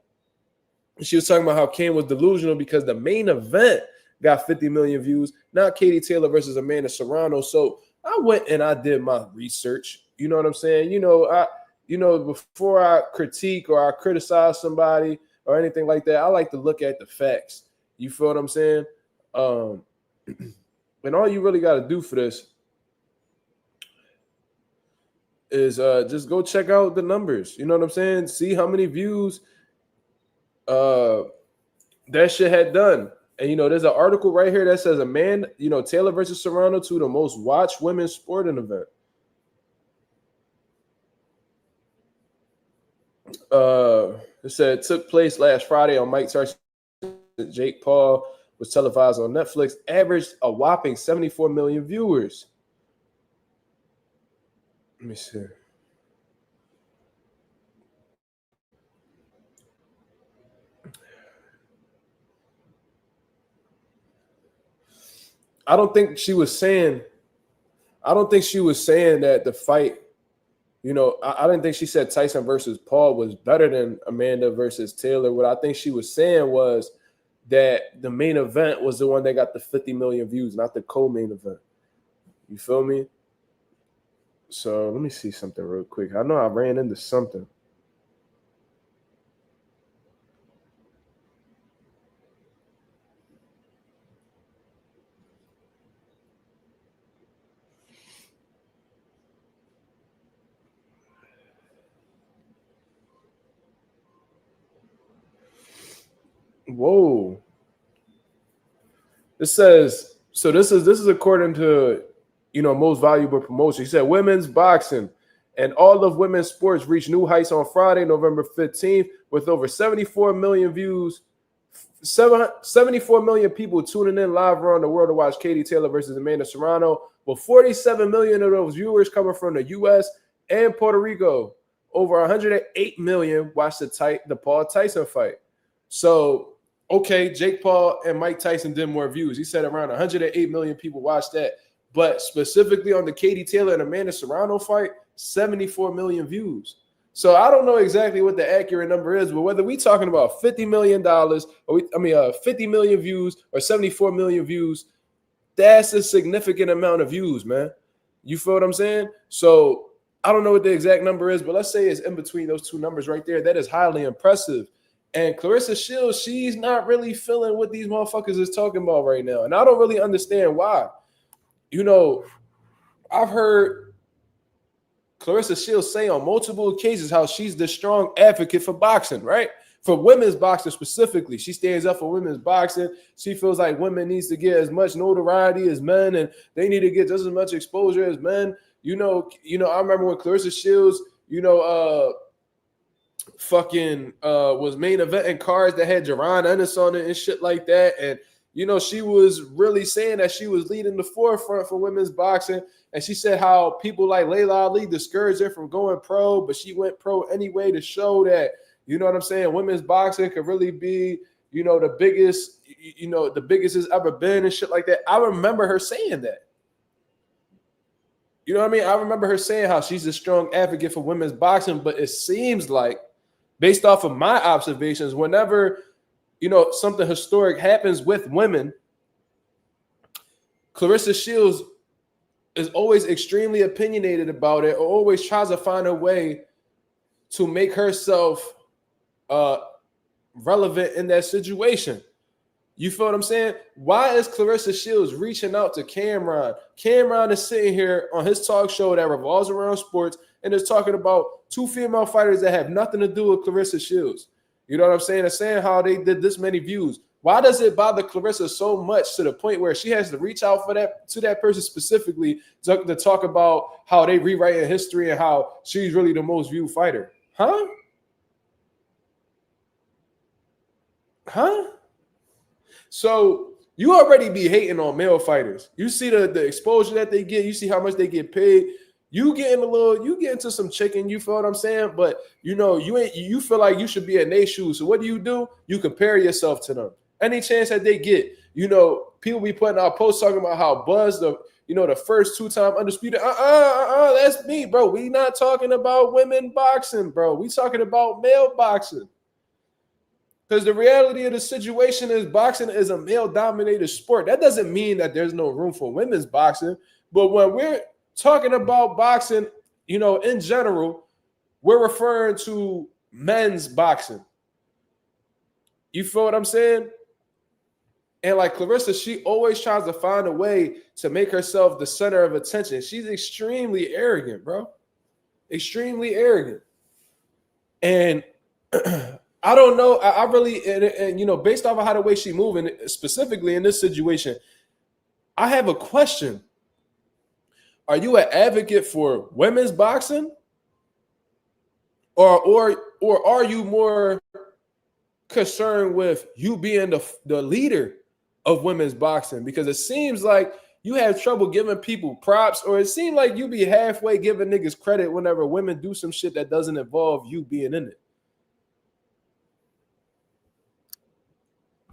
She was talking about how Cam was delusional because the main event got 50 million views, not Katie Taylor versus Amanda Serrano. So I went and I did my research. You know what I'm saying? Before I critique or I criticize somebody or anything like that, I like to look at the facts. You feel what I'm saying? And all you really got to do for this is just go check out the numbers. You know what I'm saying? See how many views that shit had done. And there's an article right here that says Taylor versus Serrano to the most watched women's sporting event. It said it took place last Friday on Mike Tyson. Jake Paul was televised on Netflix, averaged a whopping 74 million viewers. Let me see. I don't think she was saying that the fight, I didn't think she said Tyson versus Paul was better than Amanda versus Taylor. What I think she was saying was that the main event was the one that got the 50 million views, not the co-main event. You feel me? So let me see something real quick. I know I ran into something. Whoa. It says, so this is according to, most valuable promotion. He said women's boxing and all of women's sports reached new heights on Friday, November 15th, with over 74 million views, 74 million people tuning in live around the world to watch Katie Taylor versus Amanda Serrano, with 47 million of those viewers coming from the U.S. and Puerto Rico. Over 108 million watched the Paul Tyson fight. So, okay, Jake Paul and Mike Tyson did more views. He said around 108 million people watched that. But specifically on the Katie Taylor and Amanda Serrano fight, 74 million views. So I don't know exactly what the accurate number is, but whether we talking about $50 million or 50 million views or 74 million views, that's a significant amount of views, man. You feel what I'm saying? So I don't know what the exact number is, but let's say it's in between those two numbers right there. That is highly impressive. And Clarissa Shields, she's not really feeling what these motherfuckers is talking about right now. And I don't really understand why. you know, I've heard Clarissa Shields say on multiple occasions how she's the strong advocate for boxing, right? For women's boxing specifically. She stands up for women's boxing. She feels like women needs to get as much notoriety as men, and they need to get just as much exposure as men. I remember when Clarissa Shields, was main eventing cards that had Jerron Ennis on it and shit like that. And she was really saying that she was leading the forefront for women's boxing. And she said how people like Layla Ali discouraged her from going pro, but she went pro anyway to show that, women's boxing could really be, the biggest, the biggest it's ever been and shit like that. I remember her saying that. You know what I mean? I remember her saying how she's a strong advocate for women's boxing, but it seems like, based off of my observations, whenever, something historic happens with women, Clarissa Shields is always extremely opinionated about it, or always tries to find a way to make herself relevant in that situation. You feel what I'm saying? Why is Clarissa Shields reaching out to Cameron? Cameron is sitting here on his talk show that revolves around sports and is talking about two female fighters that have nothing to do with Clarissa Shields. You know what I'm saying? They're saying how they did this many views. Why does it bother Clarissa so much to the point where she has to reach out to that person specifically to talk about how they rewrite in history and how she's really the most viewed fighter? Huh? So you already be hating on male fighters. You see the exposure that they get. You see how much they get paid. You get into some chicken. You feel what I'm saying? But you feel like you should be in their shoes. So what do? You compare yourself to them. Any chance that they get, people be putting out posts talking about how Buzz, the first 2-time undisputed. That's me, bro. We not talking about women boxing, bro. We talking about male boxing. Because the reality of the situation is boxing is a male-dominated sport. That doesn't mean that there's no room for women's boxing. But when we're talking about boxing, in general, we're referring to men's boxing. You feel what I'm saying? And like Clarissa, she always tries to find a way to make herself the center of attention. She's extremely arrogant, bro. Extremely arrogant. And I don't know. I really, and based off of how the way she's moving, specifically in this situation, I have a question. Are you an advocate for women's boxing, or are you more concerned with you being the leader of women's boxing? Because it seems like you have trouble giving people props, or it seems like you be halfway giving niggas credit whenever women do some shit that doesn't involve you being in it.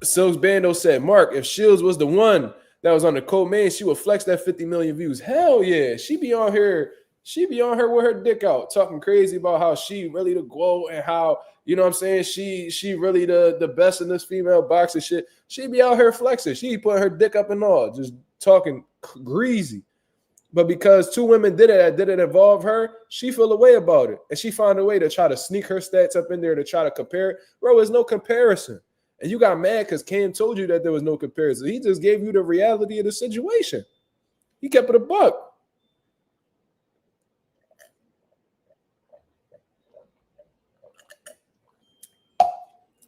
Silks Bando said, Mark, if Shields was the one that was on the co-main, she would flex that 50 million views. Hell yeah. She be on here with her dick out, talking crazy about how she really the GOAT and how, she really the best in this female boxing shit. She be out here flexing. She putting her dick up and all, just talking greasy. But because two women did it that didn't involve her, she feel a way about it. And she found a way to try to sneak her stats up in there to try to compare it. Bro, there's no comparison. And you got mad because Cam told you that there was no comparison. He just gave you the reality of the situation. He kept it a buck.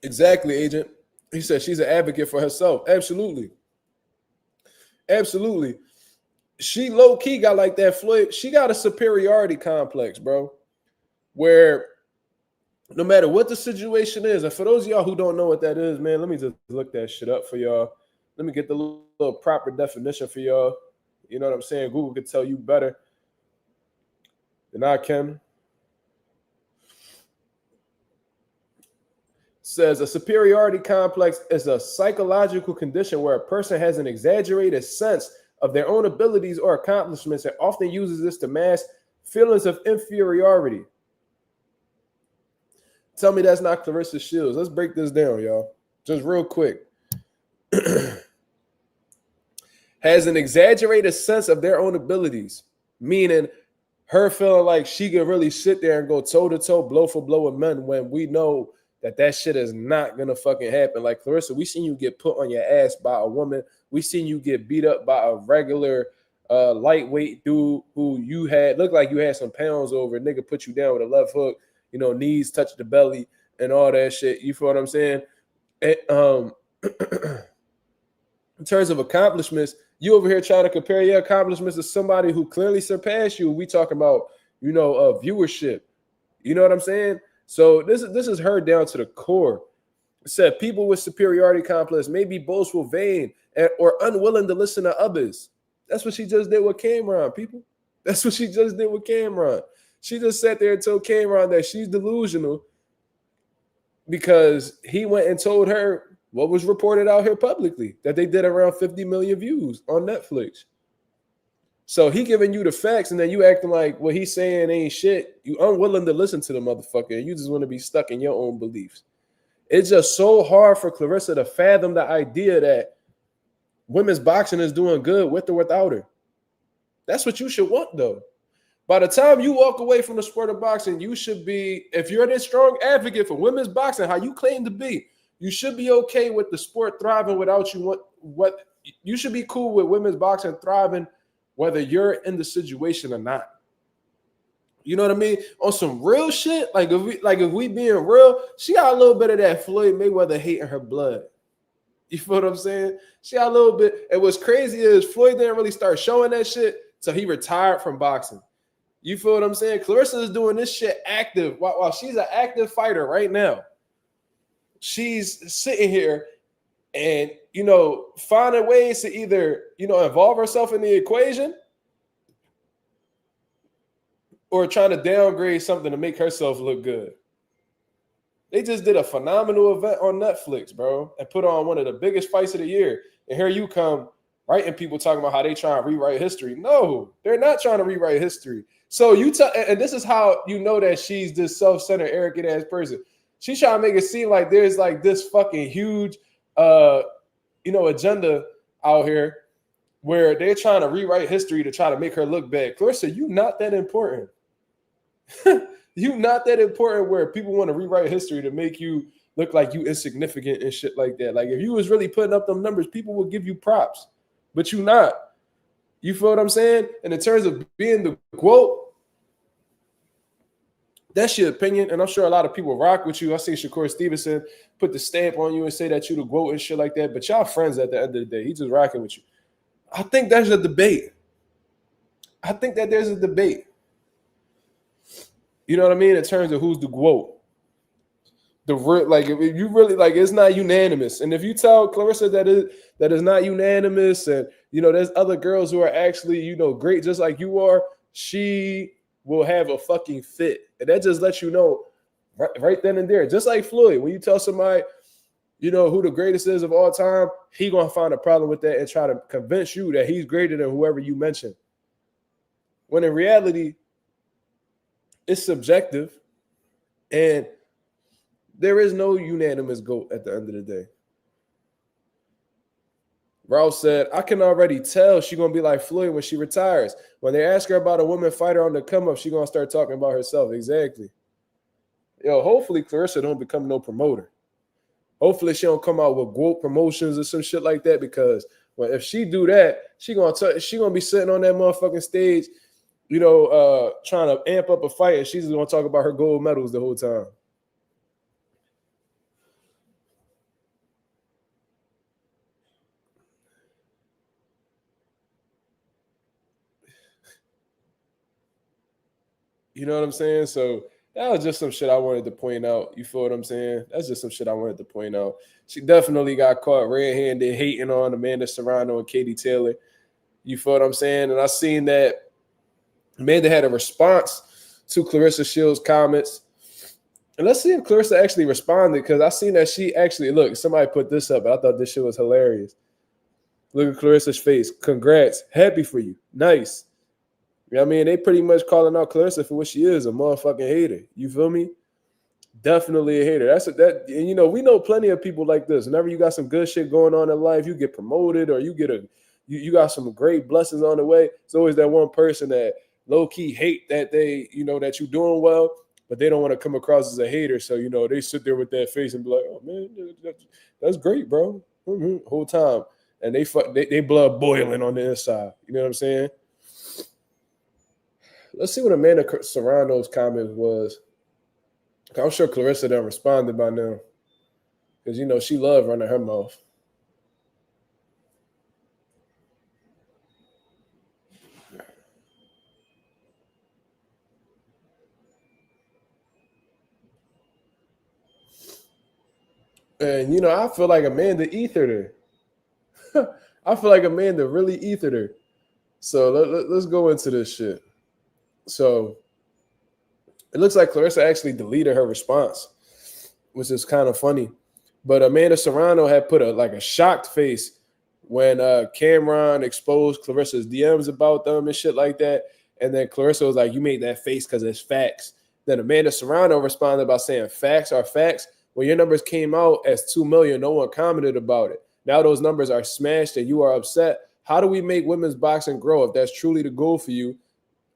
Exactly, Agent. He said she's an advocate for herself. Absolutely. Absolutely. She low-key got like that Floyd. She got a superiority complex, bro, where no matter what the situation is, and for those of y'all who don't know what that is, man, let me just look that shit up for y'all. Let me get the little proper definition for y'all. You know what I'm saying? Google could tell you better than I can. Says a superiority complex is a psychological condition where a person has an exaggerated sense of their own abilities or accomplishments and often uses this to mask feelings of inferiority. Tell me that's not Clarissa Shields. Let's break this down, y'all. Just real quick. Has an exaggerated sense of their own abilities, meaning her feeling like she can really sit there and go toe-to-toe, blow for blow with men when we know that shit is not going to fucking happen. Like, Clarissa, we seen you get put on your ass by a woman. We seen you get beat up by a regular lightweight dude who you had looked like you had some pounds over. Nigga put you down with a left hook, knees touch the belly and all that shit. You feel what I'm saying? And, in terms of accomplishments, you over here trying to compare your accomplishments to somebody who clearly surpassed you. We talking about, viewership. You know what I'm saying? So this is her down to the core. It said people with superiority complex may be boastful, vain, or unwilling to listen to others. That's what she just did with Cameron, people. That's what she just did with Cameron. She just sat there and told Cameron that she's delusional because he went and told her what was reported out here publicly, that they did around 50 million views on Netflix. So he giving you the facts, and then you acting like what he's saying ain't shit. You unwilling to listen to the motherfucker, and you just want to be stuck in your own beliefs. It's just so hard for Clarissa to fathom the idea that women's boxing is doing good with or without her. That's what you should want, though. By the time you walk away from the sport of boxing, you should be, if you're this strong advocate for women's boxing, how you claim to be, you should be okay with the sport thriving without you. What you should be cool with women's boxing thriving, whether you're in the situation or not. You know what I mean? On some real shit, if we being real, she got a little bit of that Floyd Mayweather hate in her blood. You feel what I'm saying? She got a little bit. And what's crazy is Floyd didn't really start showing that shit till he retired from boxing. You feel what I'm saying? Clarissa is doing this shit active while she's an active fighter right now. She's sitting here and, finding ways to either, involve herself in the equation or trying to downgrade something to make herself look good. They just did a phenomenal event on Netflix, bro, and put on one of the biggest fights of the year. And here you come, right? And people talking about how they trying to rewrite history. No, they're not trying to rewrite history. So and this is how you know that she's this self-centered, arrogant ass person. She's trying to make it seem like there's like this fucking huge, agenda out here where they're trying to rewrite history to try to make her look bad. Clarissa, you not that important. You not that important where people want to rewrite history to make you look like you insignificant and shit like that. Like if you was really putting up them numbers, people would give you props, but you not. You feel what I'm saying? And in terms of being the quote, that's your opinion, and I'm sure a lot of people rock with you. I see Shakur Stevenson put the stamp on you and say that you the GOAT and shit like that, but y'all friends at the end of the day. He's just rocking with you. I think there's a debate. I think that there's a debate. You know what I mean? In terms of who's the GOAT. If you really it's not unanimous. And if you tell Clarissa that is not unanimous, and there's other girls who are actually, great just like you are, she will have a fucking fit. And that just lets you know right then and there. Just like Floyd, when you tell somebody, who the greatest is of all time, he gonna find a problem with that and try to convince you that he's greater than whoever you mention. When in reality, it's subjective, and there is no unanimous GOAT at the end of the day. Rouse said, I can already tell she's going to be like Floyd when she retires. When they ask her about a woman fighter on the come up, she's going to start talking about herself. Exactly. Hopefully Clarissa don't become no promoter. Hopefully she don't come out with GOAT promotions or some shit like that, because if she do that, she gonna be sitting on that motherfucking stage, trying to amp up a fight, and she's going to talk about her gold medals the whole time. You know what I'm saying? So that was just some shit I wanted to point out. You feel what I'm saying? That's just some shit I wanted to point out. She definitely got caught red-handed hating on Amanda Serrano and Katie Taylor. You feel what I'm saying? And I seen that Amanda had a response to Clarissa Shields' comments. And let's see if Clarissa actually responded, because I seen that she actually, look, somebody put this up. I thought this shit was hilarious. Look at Clarissa's face. Congrats. Happy for you. Nice. You know what I mean? They pretty much calling out Clarissa for what she is, a motherfucking hater. You feel me? Definitely a hater. And we know plenty of people like this. Whenever you got some good shit going on in life, you get promoted or you you got some great blessings on the way. It's always that one person that low-key hate that they, that you're doing well, but they don't want to come across as a hater. So, they sit there with that face and be like, oh, man, that's great, bro. Whole time. And they blood boiling on the inside. You know what I'm saying? Let's see what Amanda Serrano's comment was. I'm sure Clarissa done responded by now. Because, you know, she loved running her mouth. And, you know, I feel like Amanda ethered her. I feel like Amanda really ethered her. So let's go into this shit. So it looks like Clarissa actually deleted her response, which is kind of funny. But Amanda Serrano had put a shocked face when Cameron exposed Clarissa's DMs about them and shit like that. And then Clarissa was like, you made that face because it's facts. Then Amanda Serrano responded by saying, facts are facts. When your numbers came out as 2 million, no one commented about it. Now those numbers are smashed and you are upset. How do we make women's boxing grow if that's truly the goal for you?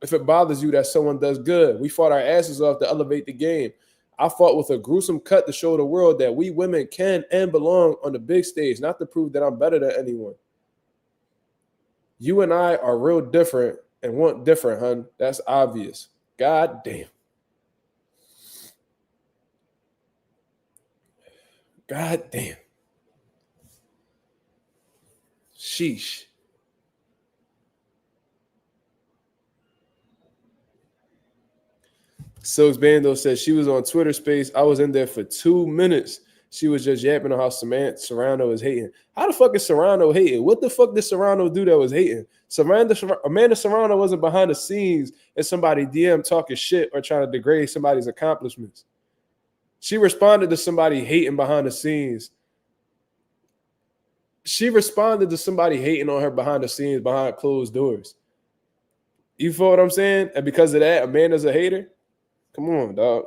If it bothers you that someone does good, we fought our asses off to elevate the game. I fought with a gruesome cut to show the world that we women can and belong on the big stage, not to prove that I'm better than anyone. You and I are real different and want different, hun. That's obvious. God damn. God damn. Sheesh. Silks Bando says she was on Twitter Space. I was in there for 2 minutes. She was just yapping on how Serrano is hating. How the fuck is Serrano hating? What the fuck did Serrano do that was hating? Amanda Serrano wasn't behind the scenes and somebody DM talking shit or trying to degrade somebody's accomplishments. She responded to somebody hating behind the scenes. She responded to somebody hating on her behind the scenes, behind closed doors. You feel what I'm saying? And because of that, Amanda's a hater? Come on, dog.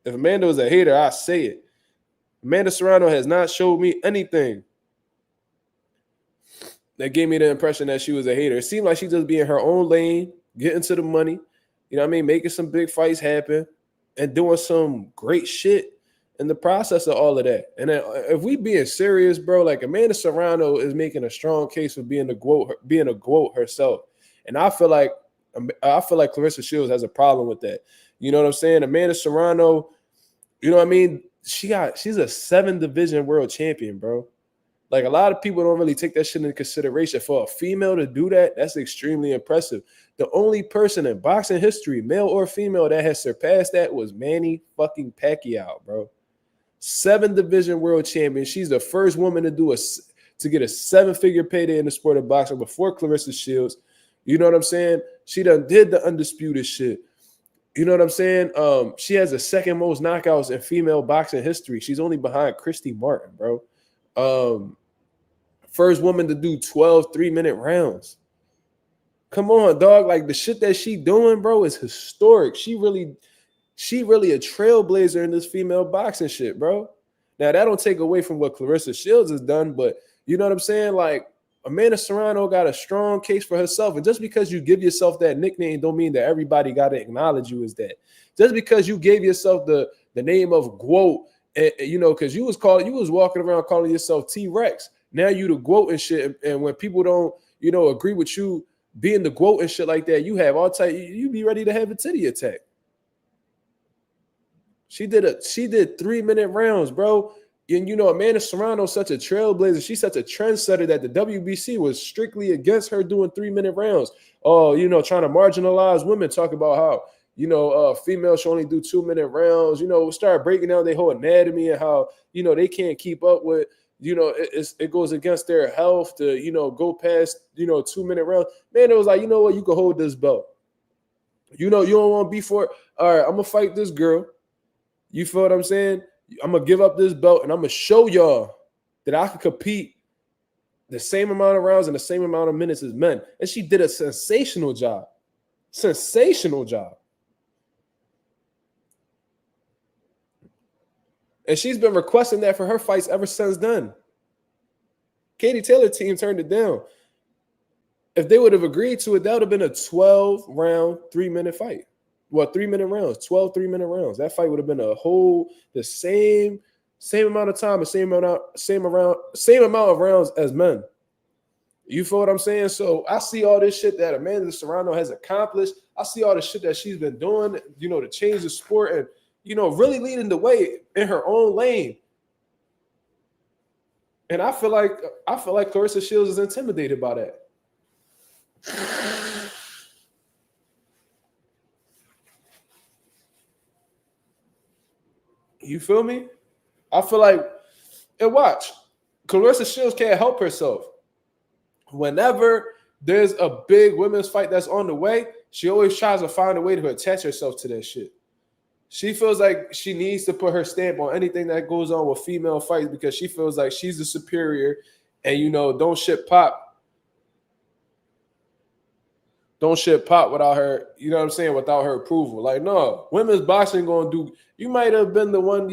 If Amanda was a hater, I say it. Amanda Serrano has not showed me anything that gave me the impression that she was a hater. It seemed like she just be in her own lane, getting to the money, you know what I mean, making some big fights happen and doing some great shit in the process of all of that. And then if we being serious, bro, like Amanda Serrano is making a strong case for being a GOAT herself. And I feel like Clarissa Shields has a problem with that. You know what I'm saying? Amanda Serrano, you know what I mean? She's a 7-division world champion, bro. Like a lot of people don't really take that shit into consideration. For a female to do that, that's extremely impressive. The only person in boxing history, male or female, that has surpassed that was Manny fucking Pacquiao, bro. 7-division world champion. She's the first woman to get a 7-figure payday in the sport of boxing before Clarissa Shields. You know what I'm saying? She done did the undisputed shit. You know what I'm saying? She has the second most knockouts in female boxing history. She's only behind Christy Martin, bro. First woman to do 12 3-minute rounds. Come on, dog. Like the shit that she doing, bro, is historic. She really a trailblazer in this female boxing shit, bro. Now that don't take away from what Clarissa Shields has done, but you know what I'm saying? Like Amanda Serrano got a strong case for herself. And just because you give yourself that nickname don't mean that everybody got to acknowledge you as that. Just because you gave yourself the name of GWOAT, you know, because you was walking around calling yourself T-Rex. Now you the GWOAT and shit. And when people don't, you know, agree with you being the GWOAT and shit like that, you have all type, you be ready to have a titty attack. She did 3-minute rounds, bro. And, you know, Amanda Serrano's such a trailblazer. She's such a trendsetter that the WBC was strictly against her doing 3-minute rounds. Oh, you know, trying to marginalize women, talk about how, you know, females should only do 2-minute rounds. You know, start breaking down their whole anatomy and how, you know, they can't keep up with, you know, it goes against their health to, you know, go past, you know, 2-minute rounds. Man, it was like, you know what, you can hold this belt. You know, you don't want to be for it. All right, I'm going to fight this girl. You feel what I'm saying? I'm going to give up this belt, and I'm going to show y'all that I can compete the same amount of rounds and the same amount of minutes as men. And she did a sensational job. Sensational job. And she's been requesting that for her fights ever since then. Katie Taylor's team turned it down. If they would have agreed to it, that would have been a 12-round, 3-minute fight. Well, 3-minute rounds, 12 3-minute rounds. That fight would have been the same amount of time, the same amount of rounds as men. You feel what I'm saying? So I see all this shit that Amanda Serrano has accomplished. I see all the shit that she's been doing, to change the sport and, really leading the way in her own lane. And I feel like Clarissa Shields is intimidated by that. You feel me? I feel like, and watch, Clarissa Shields can't help herself. Whenever there's a big women's fight that's on the way, she always tries to find a way to attach herself to that shit. She feels like she needs to put her stamp on anything that goes on with female fights because she feels like she's the superior and, don't shit pop. Don't shit pop without her, without her approval. Like, no, women's boxing going to do, you might have been the one,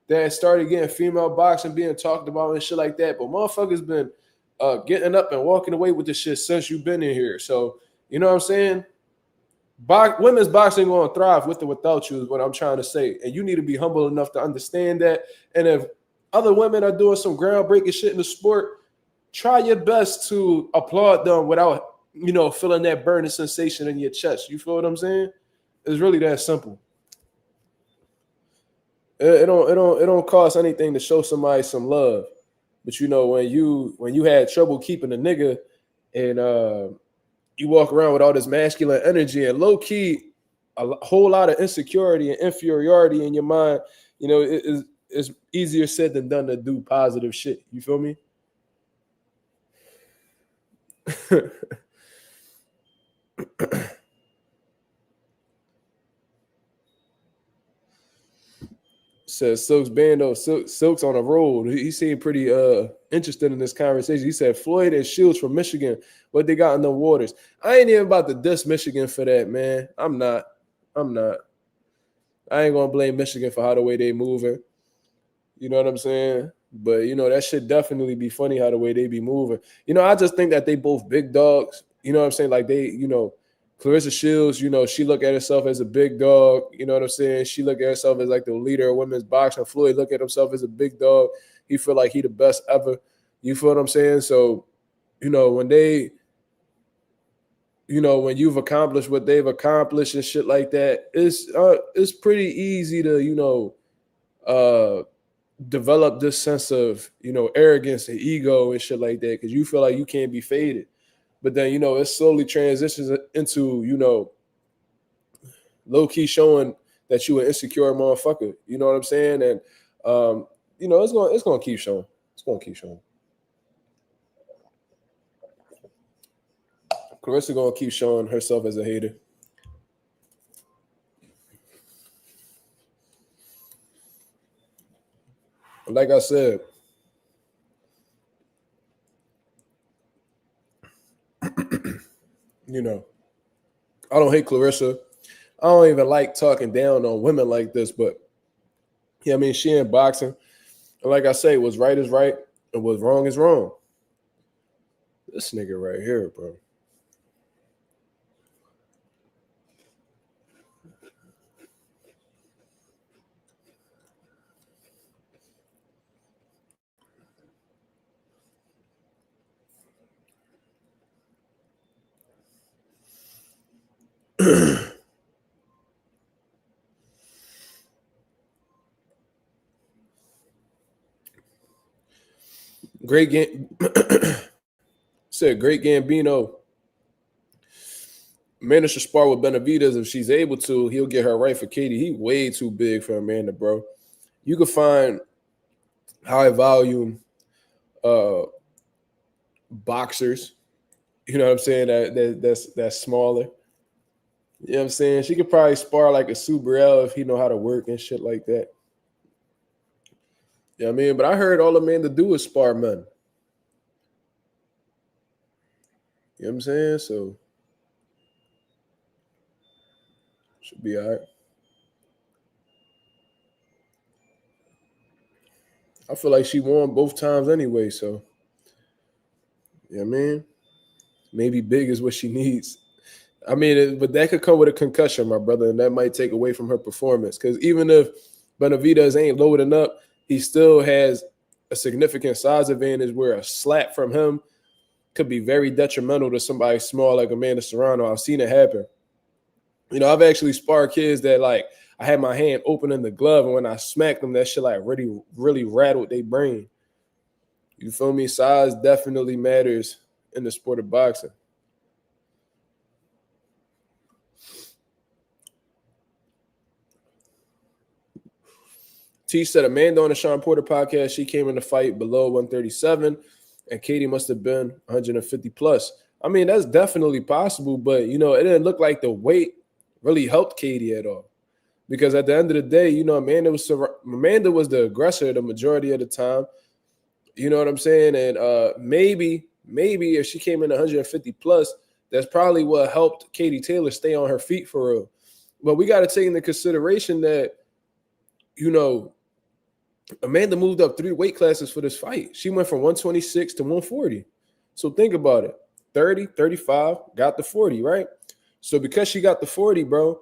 that started getting female boxing being talked about and shit like that, but motherfuckers been getting up and walking away with this shit since you've been in here. So, you know what I'm saying? Women's boxing going to thrive with or without you is what I'm trying to say. And you need to be humble enough to understand that. And if other women are doing some groundbreaking shit in the sport, try your best to applaud them without, feeling that burning sensation in your chest. You feel what I'm saying? It's really that simple. It don't cost anything to show somebody some love. But when you had trouble keeping a nigga and you walk around with all this masculine energy and low key, a whole lot of insecurity and inferiority in your mind, it's easier said than done to do positive shit. You feel me? Says Silk's bando. Silk's on a roll. He seemed pretty interested in this conversation. He said Floyd and Shields from Michigan, what they got in the waters. I ain't even about to diss Michigan for that, man. I'm not. I ain't gonna blame Michigan for how the way they moving. You know what I'm saying? But that should definitely be funny how the way they be moving. I just think that they both big dogs. You know what I'm saying? Like they, Clarissa Shields, she look at herself as a big dog. You know what I'm saying? She look at herself as like the leader of women's boxing. Floyd look at himself as a big dog. He feel like he the best ever. You feel what I'm saying? So, when they, when you've accomplished what they've accomplished and shit like that, it's pretty easy to, develop this sense of, arrogance and ego and shit like that because you feel like you can't be faded. But then, it slowly transitions into, low-key showing that you an insecure motherfucker. You know what I'm saying? And, it's gonna keep showing. It's going to keep showing. Clarissa going to keep showing herself as a hater. Like I said, I don't hate Clarissa. I don't even like talking down on women like this, but she in boxing. And like I say, what's right is right and what's wrong is wrong. This nigga right here, bro. Great game. Said Great Gambino. Amanda should spar with Benavidez if she's able to. He'll get her right for Katie. He way too big for Amanda, bro. You could find high volume boxers. You know what I'm saying? That's smaller. You know what I'm saying? She could probably spar like a Morel if he know how to work and shit like that. You know what I mean? But I heard all Amanda do is spar men. You know what I'm saying? So should be all right. I feel like she won both times anyway, so you know what I mean? Maybe big is what she needs. I mean, but that could come with a concussion, my brother, and that might take away from her performance. Because even if Benavidez ain't loading up, he still has a significant size advantage where a slap from him could be very detrimental to somebody small like Amanda Serrano. I've seen it happen. You know, I've actually sparred kids that like I had my hand open in the glove, and when I smacked them, that shit like really, really rattled their brain. You feel me? Size definitely matters in the sport of boxing. T said Amanda on the Sean Porter podcast, she came in the fight below 137, and Katie must have been 150 plus. I mean, that's definitely possible, but, you know, it didn't look like the weight really helped Katie at all. Because at the end of the day, you know, Amanda was the aggressor the majority of the time. You know what I'm saying? And maybe if she came in 150 plus, that's probably what helped Katie Taylor stay on her feet for real. But we got to take into consideration that, you know, Amanda moved up 3 weight classes for this fight. She went from 126 to 140. So think about it. 30, 35, got the 40, right? So because she got the 40, bro,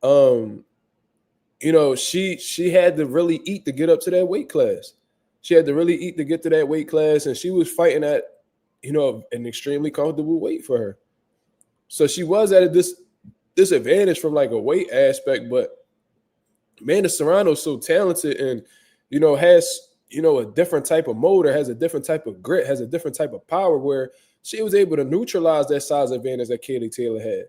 you know, she had to really eat to get up to that weight class. She had to really eat to get to that weight class, and she was fighting at, you know, an extremely comfortable weight for her. So she was at a disadvantage from like a weight aspect, but Amanda Serrano's so talented and, you know, has, you know, a different type of motor, has a different type of grit, has a different type of power where she was able to neutralize that size advantage that Katie Taylor had.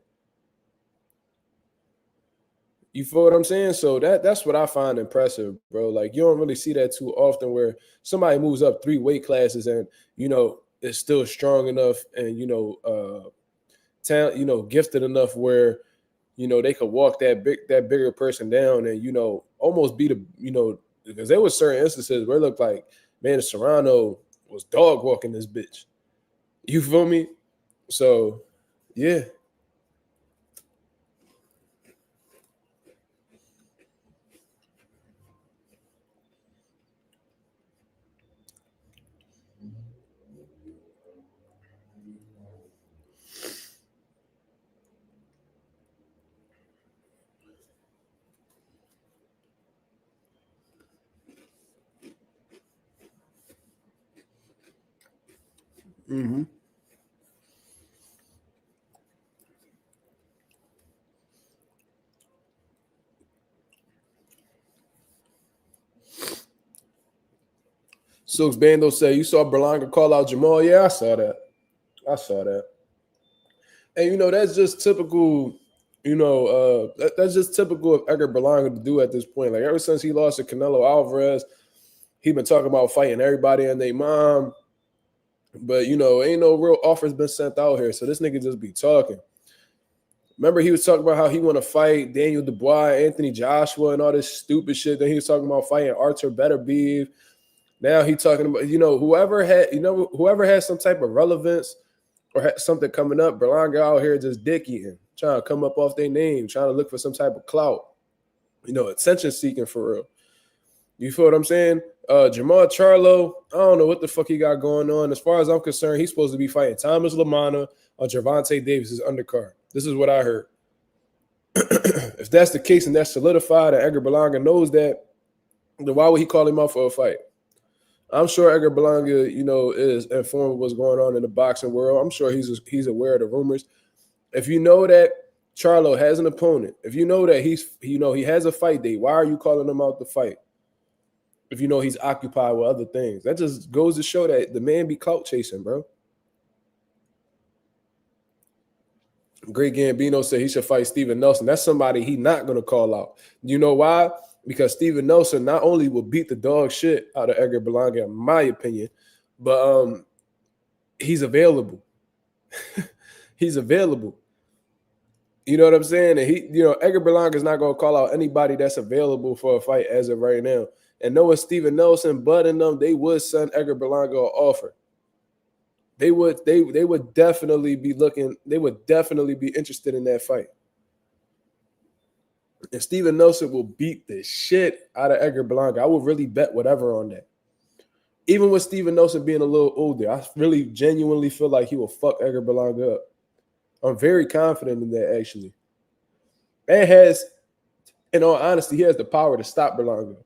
You feel what I'm saying? So that's what I find impressive, bro. Like, you don't really see that too often where somebody moves up 3 weight classes and, you know, is still strong enough and, you know, talent, you know, gifted enough where, you know, they could walk that bigger person down and, you know, almost beat a, you know, because there was certain instances where it looked like, man, Serrano was dog walking this bitch. You feel me? So, yeah. Mm-hmm. Silks Bando say, you saw Berlanga call out Jamal? Yeah, I saw that. And, you know, that's just typical, you know, that's just typical of Edgar Berlanga to do at this point. Like, ever since he lost to Canelo Alvarez, he been talking about fighting everybody and their mom. But, you know, ain't no real offers been sent out here. So this nigga just be talking. Remember, he was talking about how he want to fight Daniel Dubois, Anthony Joshua, and all this stupid shit. Then he was talking about fighting Arthur Beterbiev. Now he talking about, you know, whoever has some type of relevance or something coming up, Berlanga out here just dick eating, trying to come up off their name, trying to look for some type of clout, you know, attention seeking for real. You feel what I'm saying? Jamal Charlo, I don't know what the fuck he got going on. As far as I'm concerned, he's supposed to be fighting Thomas Lamana on Gervonta Davis's undercard. This is what I heard. If that's the case and that's solidified and Edgar Berlanga knows that, then why would he call him out for a fight? I'm sure Edgar Berlanga, you know, is informed of what's going on in the boxing world. I'm sure he's aware of the rumors. If you know that Charlo has an opponent, if you know that he has a fight date, why are you calling him out to fight? If you know he's occupied with other things, that just goes to show that the man be clout chasing, bro. Great Gambino said he should fight Steven Nelson. That's somebody he not going to call out. You know why? Because Steven Nelson not only will beat the dog shit out of Edgar Berlanga, in my opinion, but he's available. He's available. You know what I'm saying? And Edgar Berlanga is not going to call out anybody that's available for a fight as of right now. And knowing Steven Nelson, Bud and them, they would send Edgar Berlanga an offer. They would definitely be looking. They would definitely be interested in that fight. And Steven Nelson will beat the shit out of Edgar Berlanga. I would really bet whatever on that. Even with Steven Nelson being a little older, I really genuinely feel like he will fuck Edgar Berlanga up. I'm very confident in that, actually. And in all honesty, he has the power to stop Berlanga.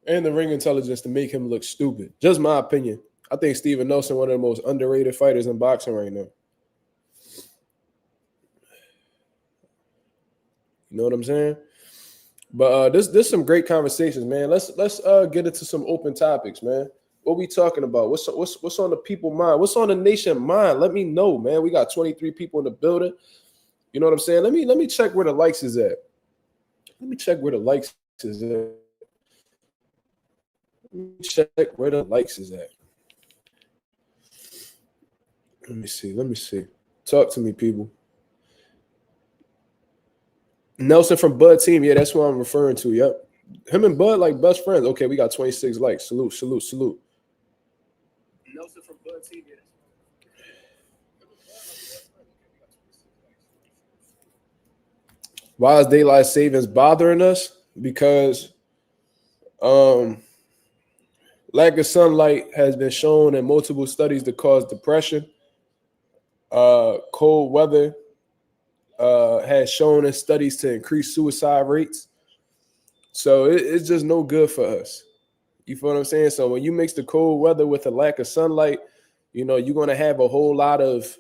And the ring intelligence to make him look stupid. Just my opinion. I think Steven Nelson, one of the most underrated fighters in boxing right now. You know what I'm saying? But this some great conversations, man. Let's get into some open topics, man. What we talking about? What's on the people mind? What's on the nation mind? Let me know, man. We got 23 people in the building. You know what I'm saying? Let me check where the likes is at. Let me check where the likes is at. Let me check where the likes is at. Let me see. Talk to me, people. Nelson from Bud Team. Yeah, that's what I'm referring to. Yep. Him and Bud like best friends. Okay, we got 26 likes. Salute. Nelson from Bud Team. Yeah. Why is daylight savings bothering us? Because lack of sunlight has been shown in multiple studies to cause depression. Cold weather has shown in studies to increase suicide rates. So it's just no good for us. You feel what I'm saying? So when you mix the cold weather with a lack of sunlight, you know, you're going to have a whole lot of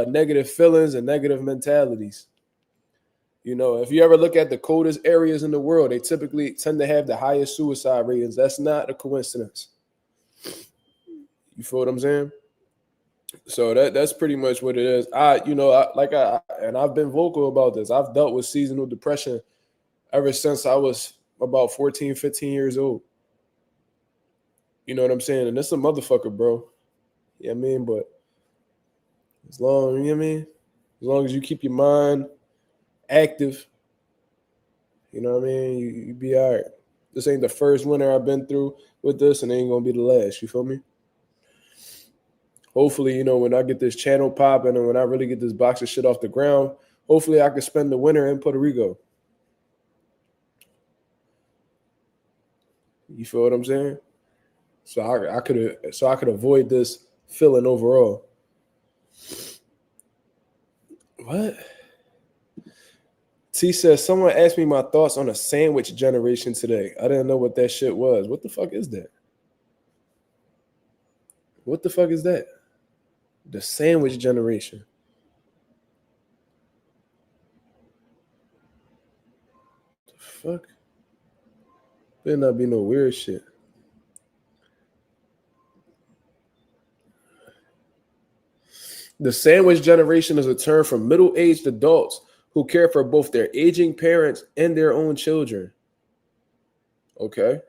negative feelings and negative mentalities. You know, if you ever look at the coldest areas in the world, they typically tend to have the highest suicide ratings. That's not a coincidence. You feel what I'm saying? So that's pretty much what it is. I've been vocal about this. I've dealt with seasonal depression ever since I was about 14, 15 years old. You know what I'm saying? And it's a motherfucker, bro. You know what I mean? But as long, you know what I mean? As long as you keep your mind active, you know what I mean? You be all right. This ain't the first winter I've been through with this, and it ain't gonna be the last. You feel me? Hopefully, you know, when I get this channel popping and when I really get this boxing shit off the ground, hopefully I can spend the winter in Puerto Rico. You feel what I'm saying? So I could avoid this feeling overall. What? T says, someone asked me my thoughts on a sandwich generation today. I didn't know what that shit was. What the fuck is that? What the fuck is that? The sandwich generation. The fuck? Better not be no weird shit. The sandwich generation is a term for middle-aged adults who care for both their aging parents and their own children. Okay.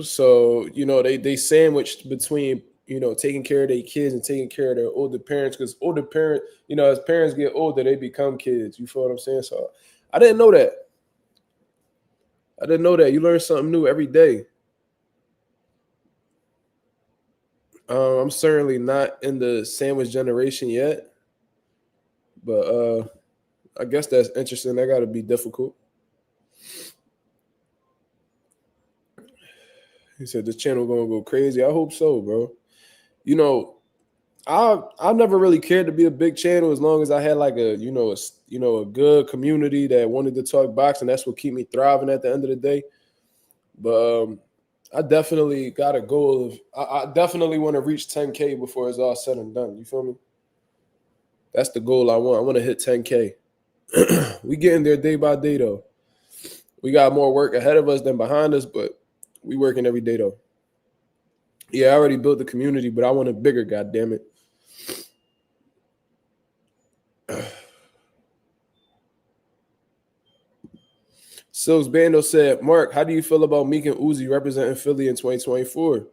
So, you know, they sandwiched between, you know, taking care of their kids and taking care of their older parents, because older parents, you know, as parents get older, they become kids. You feel what I'm saying? So I didn't know that. You learn something new every day. I'm certainly not in the sandwich generation yet, but I guess that's interesting. That got to be difficult. He said this channel gonna go crazy. I hope so, bro. You know, I never really cared to be a big channel as long as I had like a good community that wanted to talk boxing. That's what keep me thriving at the end of the day. But I definitely got a goal of I definitely want to reach 10K before it's all said and done. You feel me? That's the goal I want. I want to hit 10K. We getting there day by day though. We got more work ahead of us than behind us, but we working every day though. Yeah, I already built the community, but I want it bigger, goddamn it. Silks Bando said, Mark, how do you feel about Meek and Uzi representing Philly in 2024?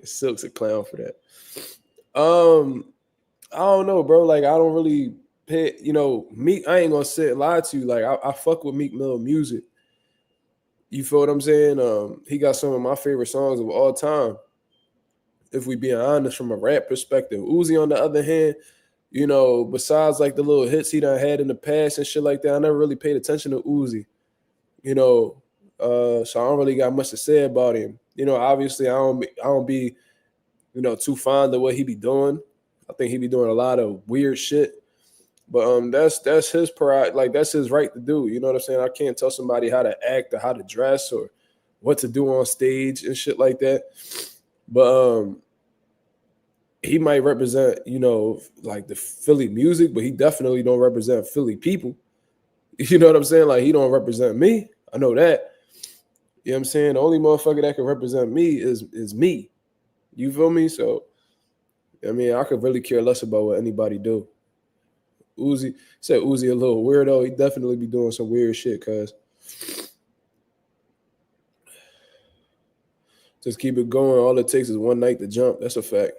Silk's a clown for that. I don't know, bro. Like, I don't really pay, you know, Meek, I ain't gonna sit and lie to you. Like, I fuck with Meek Mill music. You feel what I'm saying? He got some of my favorite songs of all time, if we being honest from a rap perspective. Uzi, on the other hand, you know, besides like the little hits he done had in the past and shit like that, I never really paid attention to Uzi. You know, so I don't really got much to say about him. You know, obviously I don't be, you know, too fond of what he be doing. I think he be doing a lot of weird shit. But that's his pride, like that's his right to do. You know what I'm saying? I can't tell somebody how to act or how to dress or what to do on stage and shit like that. But he might represent, like the Philly music, but he definitely don't represent Philly people. You know what I'm saying? Like he don't represent me. I know that. You know what I'm saying? The only motherfucker that can represent me is me. You feel me? So I mean, I could really care less about what anybody do. Uzi said Uzi a little weirdo. He definitely be doing some weird shit, cuz. Just keep it going. All it takes is one night to jump. That's a fact.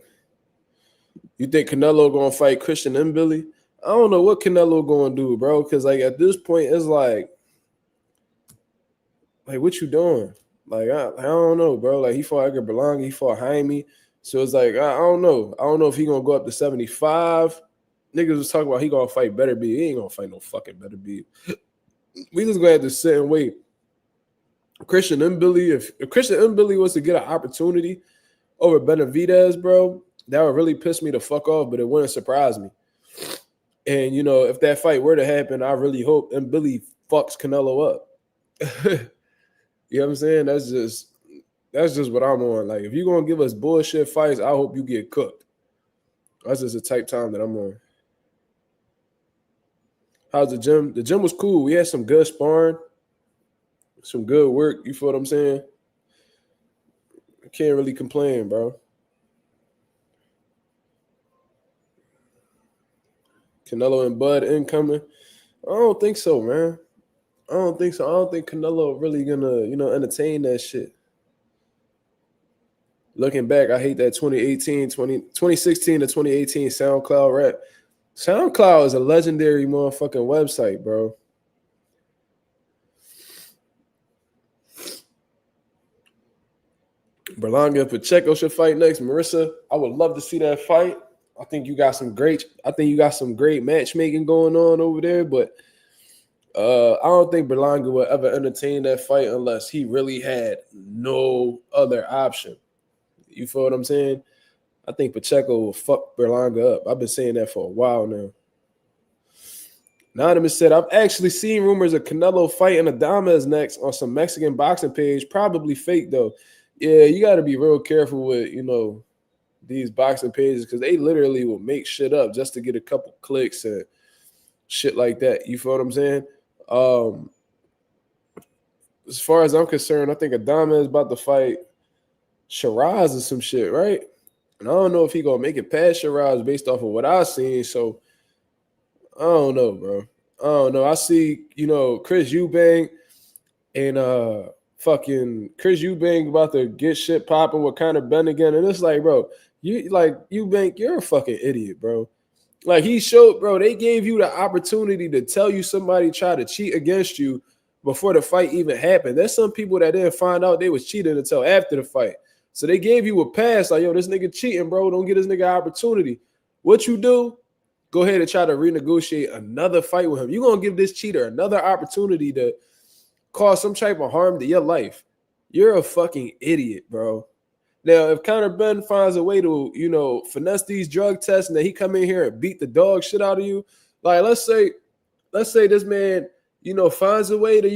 You think Canelo gonna fight Christian and Billy? I don't know what Canelo gonna do, bro. Cause like at this point, it's like what you doing? Like I don't know, bro. Like he fought Edgar Berlanga, he fought Jaime. So it's like I don't know. I don't know if he gonna go up to 75. Niggas was talking about he gonna fight Better Be. He ain't gonna fight no fucking Better Be. We just gonna have to sit and wait. Christian and Billy, if Christian and Billy was to get an opportunity over Benavidez, bro, that would really piss me the fuck off, but it wouldn't surprise me. And if that fight were to happen, I really hope and Billy fucks Canelo up. You know what I'm saying? That's just what I'm on. Like, if you're gonna give us bullshit fights, I hope you get cooked. That's just the type time that I'm on. How's the gym? The gym was cool. We had some good sparring, some good work. You feel what I'm saying? I can't really complain, bro. Canelo and Bud incoming? I don't think so, man. I don't think so. I don't think Canelo really gonna, entertain that shit. Looking back, I hate that 2016 to 2018 SoundCloud rap. SoundCloud is a legendary motherfucking website, bro. Berlanga and Pacheco should fight next. Marissa, I would love to see that fight. I think you got some great matchmaking going on over there, but I don't think Berlanga would ever entertain that fight unless he really had no other option. You feel what I'm saying? I think Pacheco will fuck Berlanga up. I've been saying that for a while now. Anonymous said, I've actually seen rumors of Canelo fighting Adames next on some Mexican boxing page. Probably fake, though. Yeah, you got to be real careful with, these boxing pages because they literally will make shit up just to get a couple clicks and shit like that. You feel what I'm saying? As far as I'm concerned, I think Adames is about to fight Shiraz or some shit, right? And I don't know if he gonna make it past Shiraz based off of what I've seen. So I don't know, bro. I don't know. I see, Chris Eubank and fucking Chris Eubank about to get shit popping with Conor Benn again. And it's like, bro, Eubank, you're a fucking idiot, bro. Like he showed, bro, they gave you the opportunity to tell you somebody tried to cheat against you before the fight even happened. There's some people that didn't find out they was cheating until after the fight. So they gave you a pass, like, yo, this nigga cheating, bro. Don't get this nigga opportunity. What you do? Go ahead and try to renegotiate another fight with him. You're going to give this cheater another opportunity to cause some type of harm to your life. You're a fucking idiot, bro. Now, if Conor Benn finds a way to, finesse these drug tests and then he come in here and beat the dog shit out of you, like let's say this man, finds a way to,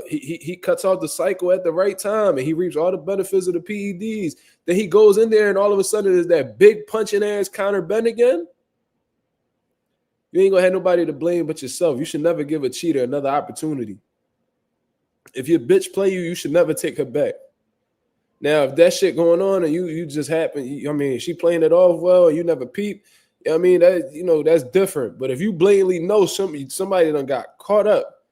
he cuts off the cycle at the right time and he reaps all the benefits of the PEDs. Then he goes in there and all of a sudden there's that big punching ass Conor Benn again. You ain't gonna have nobody to blame but yourself. You should never give a cheater another opportunity. If your bitch play you, you should never take her back. Now, if that shit going on and you just happen, she playing it off well and you never peep, that's different. But if you blatantly know somebody done got caught up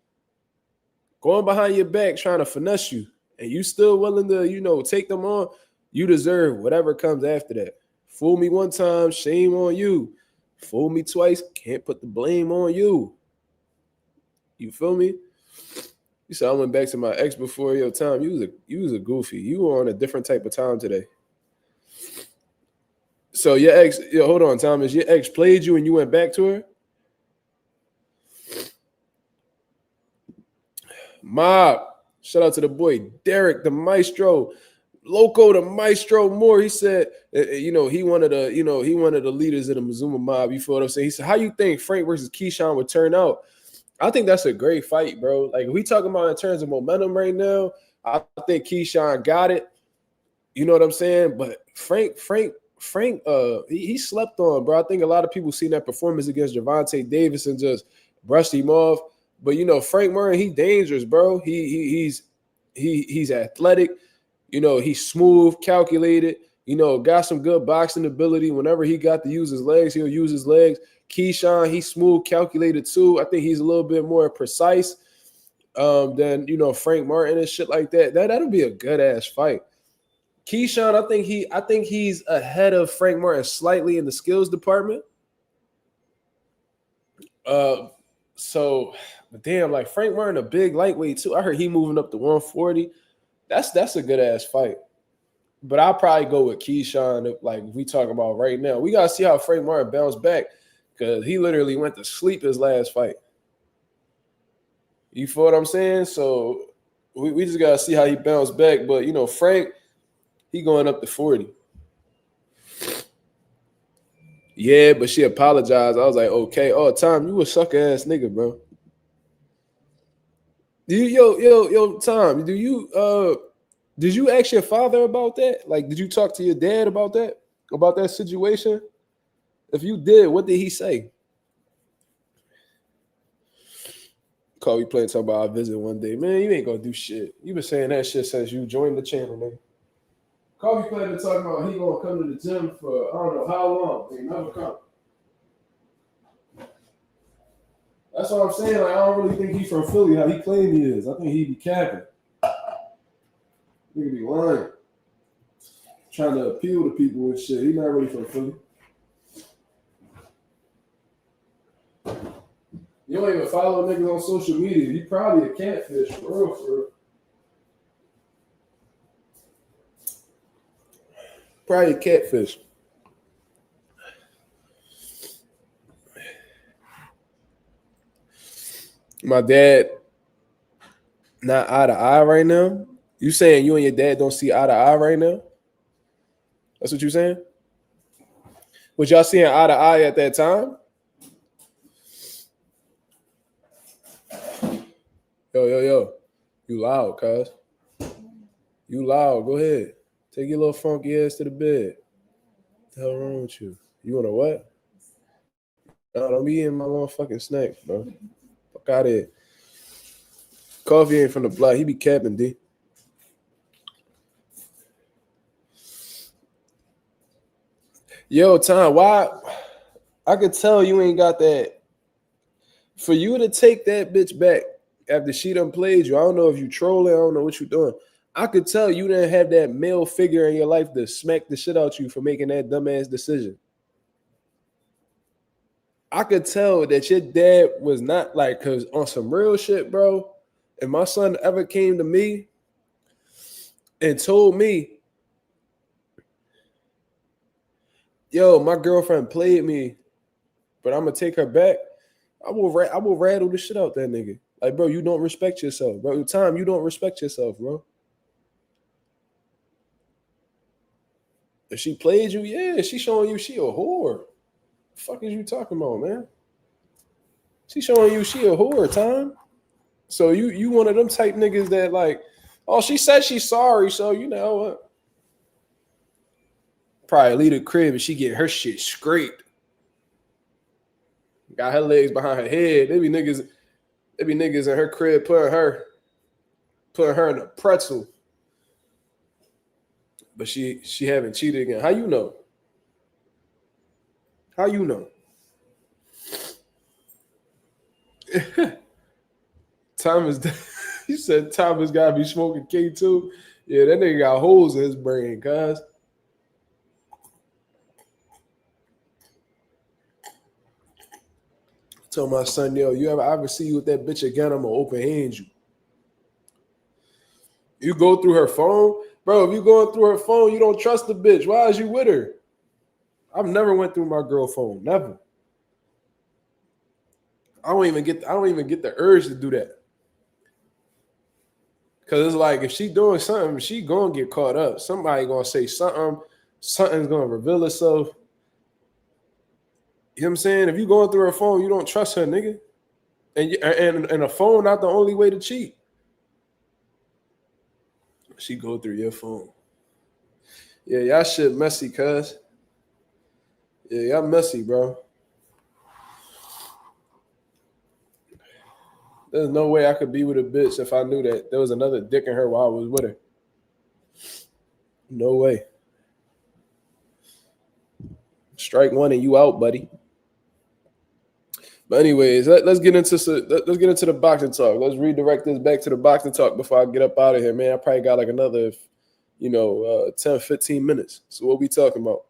going behind your back trying to finesse you and you still willing to, take them on, you deserve whatever comes after that. Fool me one time, shame on you. Fool me twice, can't put the blame on you. You feel me? You said I went back to my ex before your time. You was a goofy. You were on a different type of time today. So your ex, hold on, Thomas. Your ex played you and you went back to her? Mob. Shout out to the boy Derek, the maestro. Loco the Maestro Moore, he said, he one of the, he one of the leaders of the Mazuma mob. You feel what I'm saying? He said, how you think Frank versus Keyshawn would turn out? I think that's a great fight, bro. Like, if we talking about in terms of momentum right now, I think Keyshawn got it. You know what I'm saying? But Frank, he slept on, bro. I think a lot of people seen that performance against Gervonta Davis and just brushed him off. But Frank Murray, he dangerous, bro. He's athletic. He's smooth, calculated. Got some good boxing ability. Whenever he got to use his legs, he'll use his legs. Keyshawn, he's smooth, calculated too. I think he's a little bit more precise than Frank Martin and shit like that. That'll be a good ass fight. Keyshawn, I think he's ahead of Frank Martin slightly in the skills department. But damn, like Frank Martin, a big lightweight too. I heard he moving up to 140. That's a good ass fight. But I'll probably go with Keyshawn if we talking about right now. We gotta see how Frank Martin bounced back because he literally went to sleep his last fight. You feel what I'm saying? So we just gotta see how he bounced back. But Frank, he going up to 40. Yeah, but she apologized. I was like, okay. Oh, Tom, you a sucker ass nigga, bro. Tom, did you ask your father about that? Like, did you talk to your dad about that situation? If you did, what did he say? Call me playing talking about I'll visit one day. Man, you ain't gonna do shit. You been saying that shit since you joined the channel, nigga. Call me playing to talk about he gonna come to the gym for I don't know how long. He never come. That's what I'm saying. Like, I don't really think he's from Philly. How he claim he is. I think he be capping. Nigga be lying. Trying to appeal to people and shit. He not really from Philly. You don't even follow niggas on social media. He probably a catfish, for real. Probably a catfish. My dad not eye to eye right now. You saying you and your dad don't see eye to eye right now? That's what you saying? Was y'all seeing eye to eye at that time? Yo. You loud, cuz. You loud. Go ahead. Take your little funky ass to the bed. What the hell wrong with you? You want to what? No, don't be eating my motherfucking snacks, bro. Fuck out of here. Coffee ain't from the block. He be capping, D. Yo, Tom, why? I could tell you ain't got that. For you to take that bitch back after she done played you, I don't know if you trolling, I don't know what you doing. I could tell you didn't have that male figure in your life to smack the shit out you for making that dumbass decision. I could tell that your dad was not like, because on some real shit, bro, if my son ever came to me and told me, yo, my girlfriend played me, but I'm going to take her back, I will rattle the shit out that nigga. Like, bro, you don't respect yourself, bro. Tom, you don't respect yourself, bro. If she played you, yeah, she showing you she a whore. The fuck is you talking about, man? She showing you she a whore, Tom. So you one of them type niggas that like, oh, she said she's sorry, so you know what? Probably leave the crib and she get her shit scraped. Got her legs behind her head. There be niggas in her crib putting her in a pretzel. But she haven't cheated again. How you know? How you know? Thomas, you said Thomas gotta be smoking K2. Yeah, that nigga got holes in his brain, cuz. Told my son, yo, I ever see you with that bitch again, I'm gonna open hand you. You go through her phone? Bro, if you going through her phone, you don't trust the bitch. Why is you with her? I've never went through my girl phone. Never. I don't even get the urge to do that. Cause it's like if she doing something, she gonna get caught up. Somebody gonna say something. Something's gonna reveal itself. You know what I'm saying? If you going through her phone, you don't trust her, nigga. And a phone not the only way to cheat. She go through your phone. Yeah, y'all shit messy, cuz. Yeah, y'all messy, bro. There's no way I could be with a bitch if I knew that there was another dick in her while I was with her. No way. Strike one and you out, buddy. But anyways, let's get into the boxing talk. Let's redirect this back to the boxing talk before I get up out of here, man. I probably got like another, 10, 15 minutes. So what we talking about?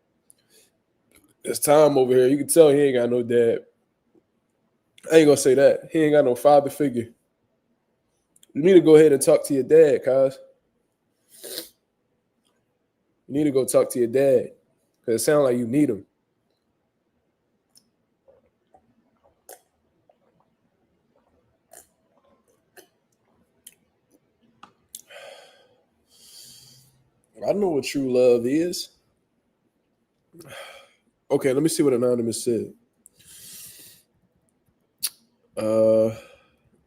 It's time over here. You can tell he ain't got no dad. I ain't gonna say that. He ain't got no father figure. You need to go ahead and talk to your dad, cuz. You need to go talk to your dad. Because it sounds like you need him. I know what true love is. Okay, let me see what Anonymous said. Let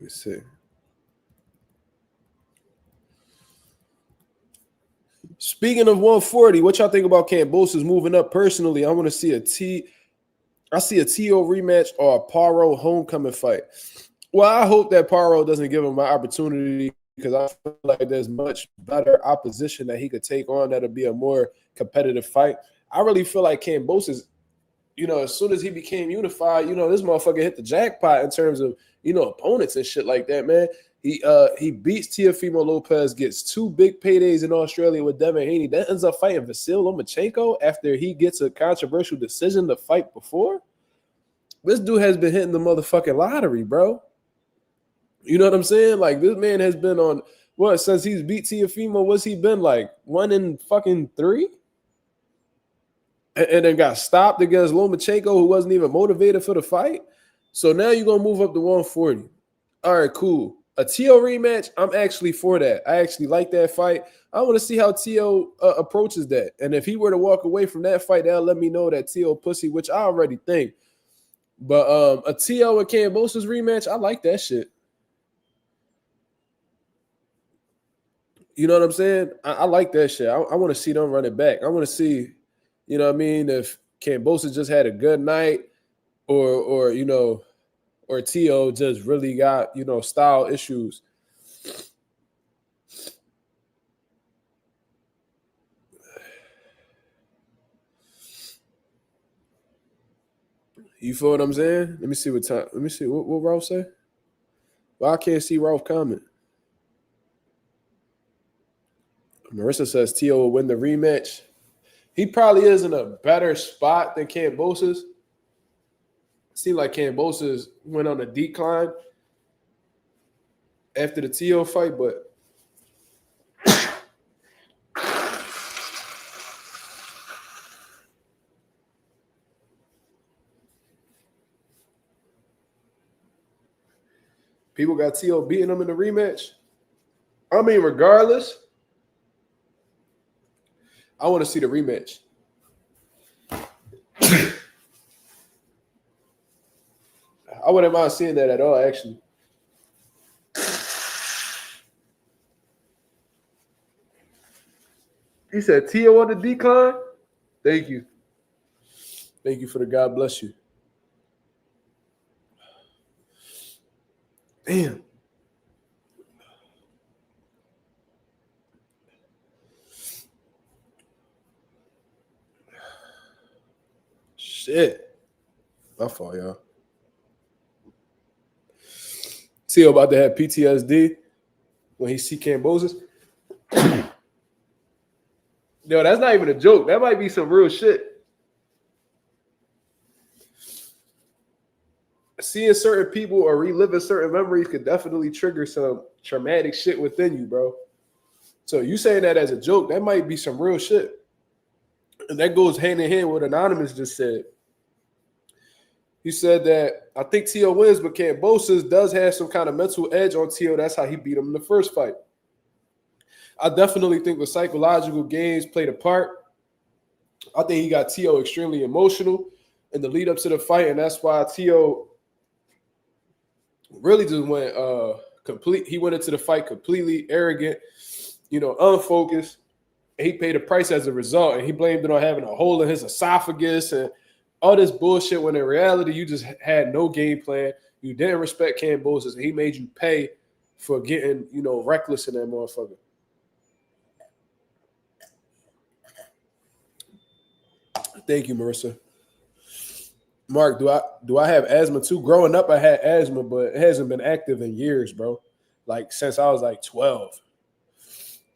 me see. Speaking of 140, what y'all think about Kambosos moving up? Personally, I want to see I see a T.O. rematch or a Paro homecoming fight. Well, I hope that Paro doesn't give him my opportunity because I feel like there's much better opposition that he could take on that'll be a more competitive fight. I really feel like Kambosos, as soon as he became unified, this motherfucker hit the jackpot in terms of, opponents and shit like that, man. He beats Teofimo Lopez, gets 2 big paydays in Australia with Devin Haney. Then ends up fighting Vasil Lomachenko after he gets a controversial decision to fight before. This dude has been hitting the motherfucking lottery, bro. You know what I'm saying? Like, this man has been on, since he's beat Teofimo, what's he been like? 1-3? And then got stopped against Lomachenko, who wasn't even motivated for the fight. So now you're going to move up to 140. All right, cool. A T.O. rematch, I'm actually for that. I actually like that fight. I want to see how T.O. approaches that. And if he were to walk away from that fight, that'll let me know that T.O. pussy, which I already think. But a T.O. and Kambosos rematch, I like that shit. You know what I'm saying? I like that shit. I want to see them run it back. I want to see, if Kambosos just had a good night or T.O. just really got, style issues. You feel what I'm saying? Let me see what time. Let me see what Ralph say. Well, I can't see Ralph comment. Marissa says T.O. will win the rematch. He probably is in a better spot than Kambosos. Seemed like Kambosos went on a decline after the T.O. fight, but people got T.O. beating him in the rematch. I mean, regardless, I want to see the rematch. I wouldn't mind seeing that at all, actually. He said T.O. on the decline? Thank you. Thank you for the God bless you. Damn. Shit. My fault, y'all. T.O. about to have PTSD when he see Kambosos. Yo, that's not even a joke. That might be some real shit. Seeing certain people or reliving certain memories could definitely trigger some traumatic shit within you, bro. So you saying that as a joke, that might be some real shit. And that goes hand in hand with what Anonymous just said. He said that I think T.O. wins, but Kambosos does have some kind of mental edge on T.O. That's how he beat him in the first fight. I definitely think the psychological games played a part. I think he got T.O. extremely emotional in the lead up to the fight, and that's why T.O. really just went complete. He went into the fight completely arrogant, unfocused. And he paid a price as a result, and he blamed it on having a hole in his esophagus and all this bullshit. When in reality, you just had no game plan. You didn't respect Kambosos, and he made you pay for getting, reckless in that motherfucker. Thank you, Marissa. Mark, do I have asthma too? Growing up, I had asthma, but it hasn't been active in years, bro. Like since I was like 12.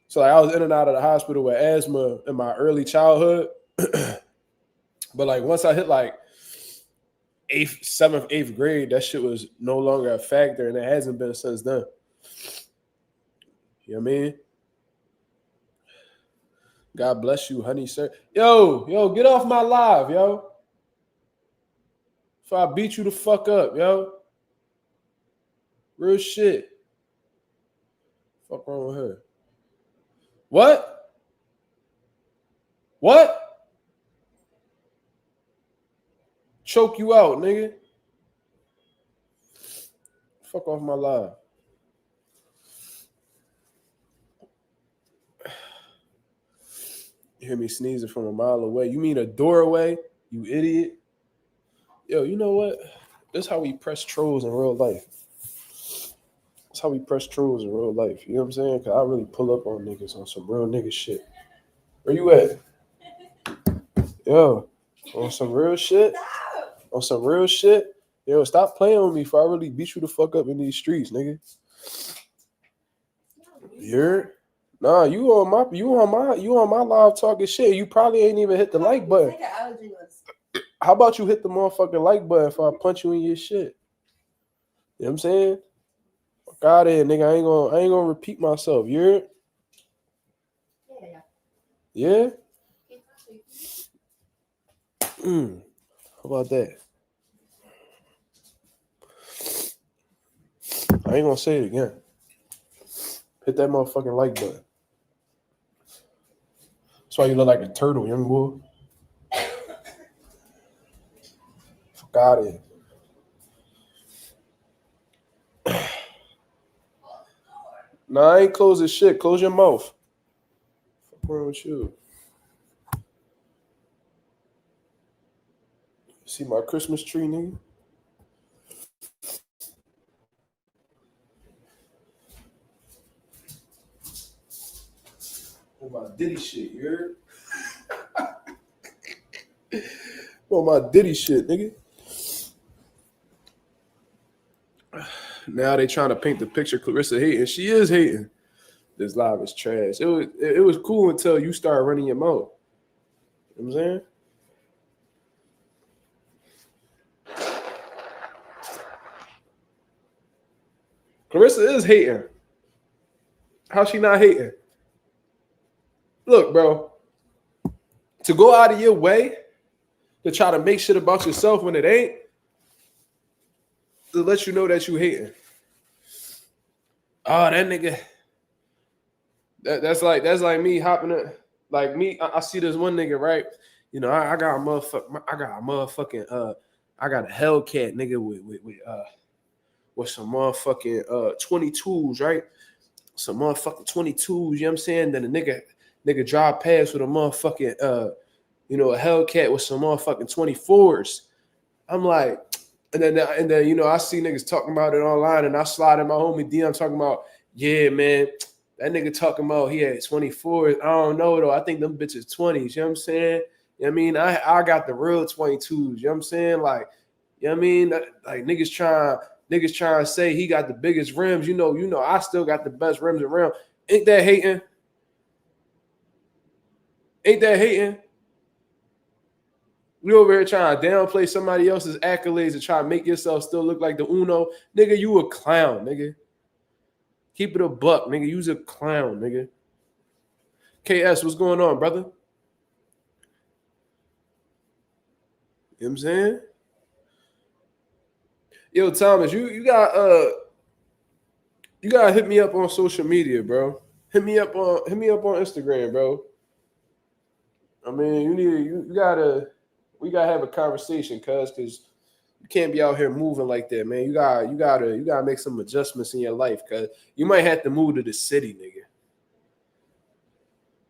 So like I was in and out of the hospital with asthma in my early childhood. But like once I hit like 7th, 8th grade, that shit was no longer a factor, and it hasn't been since then. You know what I mean? God bless you, honey, sir. Yo, get off my live, yo. If I beat you the fuck up, yo. Real shit. Fuck wrong with her? What? Choke you out, nigga. Fuck off my live. You hear me sneezing from a mile away. You mean a door away, you idiot? Yo, you know what? That's how we press trolls in real life. That's how we press trolls in real life. You know what I'm saying? Because I really pull up on niggas on some real nigga shit. Where you at? Yo, on some real shit? On some real shit? Yo, stop playing with me before I really beat you the fuck up in these streets, nigga. You're... Nah, you on my live talking shit. You probably ain't even hit the like button. How about you hit the motherfucking like button if I punch you in your shit? You know what I'm saying? Fuck out of here, nigga. I ain't gonna repeat myself. You're... Yeah? How about that? I ain't gonna say it again. Hit that motherfucking like button. That's why you look like a turtle, young boy. Fuck out of here. Nah, I ain't close this shit. Close your mouth. Fuck wrong with you? See my Christmas tree, nigga? On my Diddy shit, you heard? On my Diddy shit, nigga. Now they trying to paint the picture Clarissa hating. She is hating. This live is trash. It was cool until you start running your mouth. You know what I'm saying? Clarissa is hating. How's she not hating? Look, bro. To go out of your way to try to make shit about yourself when it ain't, to let you know that you hating. Oh, that nigga. That's like me hopping up. Like me, I see this one nigga, right? You know, I got a motherfucking I got a Hellcat nigga with some motherfucking 22s, right? Some motherfucking 22s, you know what I'm saying? Then the nigga drive past with a motherfucking a Hellcat with some motherfucking 24s. I'm like, and then I see niggas talking about it online, and I slide in my homie DM talking about, yeah, man, that nigga talking about he had 24s. I don't know though. I think them bitches 20s. You know what I'm saying? You know what I mean? I got the real 22s. You know what I'm saying? Like, you know what I mean? Like niggas trying to say he got the biggest rims. You know, I still got the best rims around. Ain't that hating? Ain't that hating? You over here trying to downplay somebody else's accolades and try to make yourself still look like the Uno. Nigga, you a clown, nigga. Keep it a buck, nigga. You's a clown, nigga. KS, what's going on, brother? You know what I'm saying? Yo, Thomas, you gotta hit me up on social media, bro. hit me up on Instagram, bro. I mean, we gotta have a conversation, because you can't be out here moving like that, man. You gotta make some adjustments in your life, cause you might have to move to the city, nigga.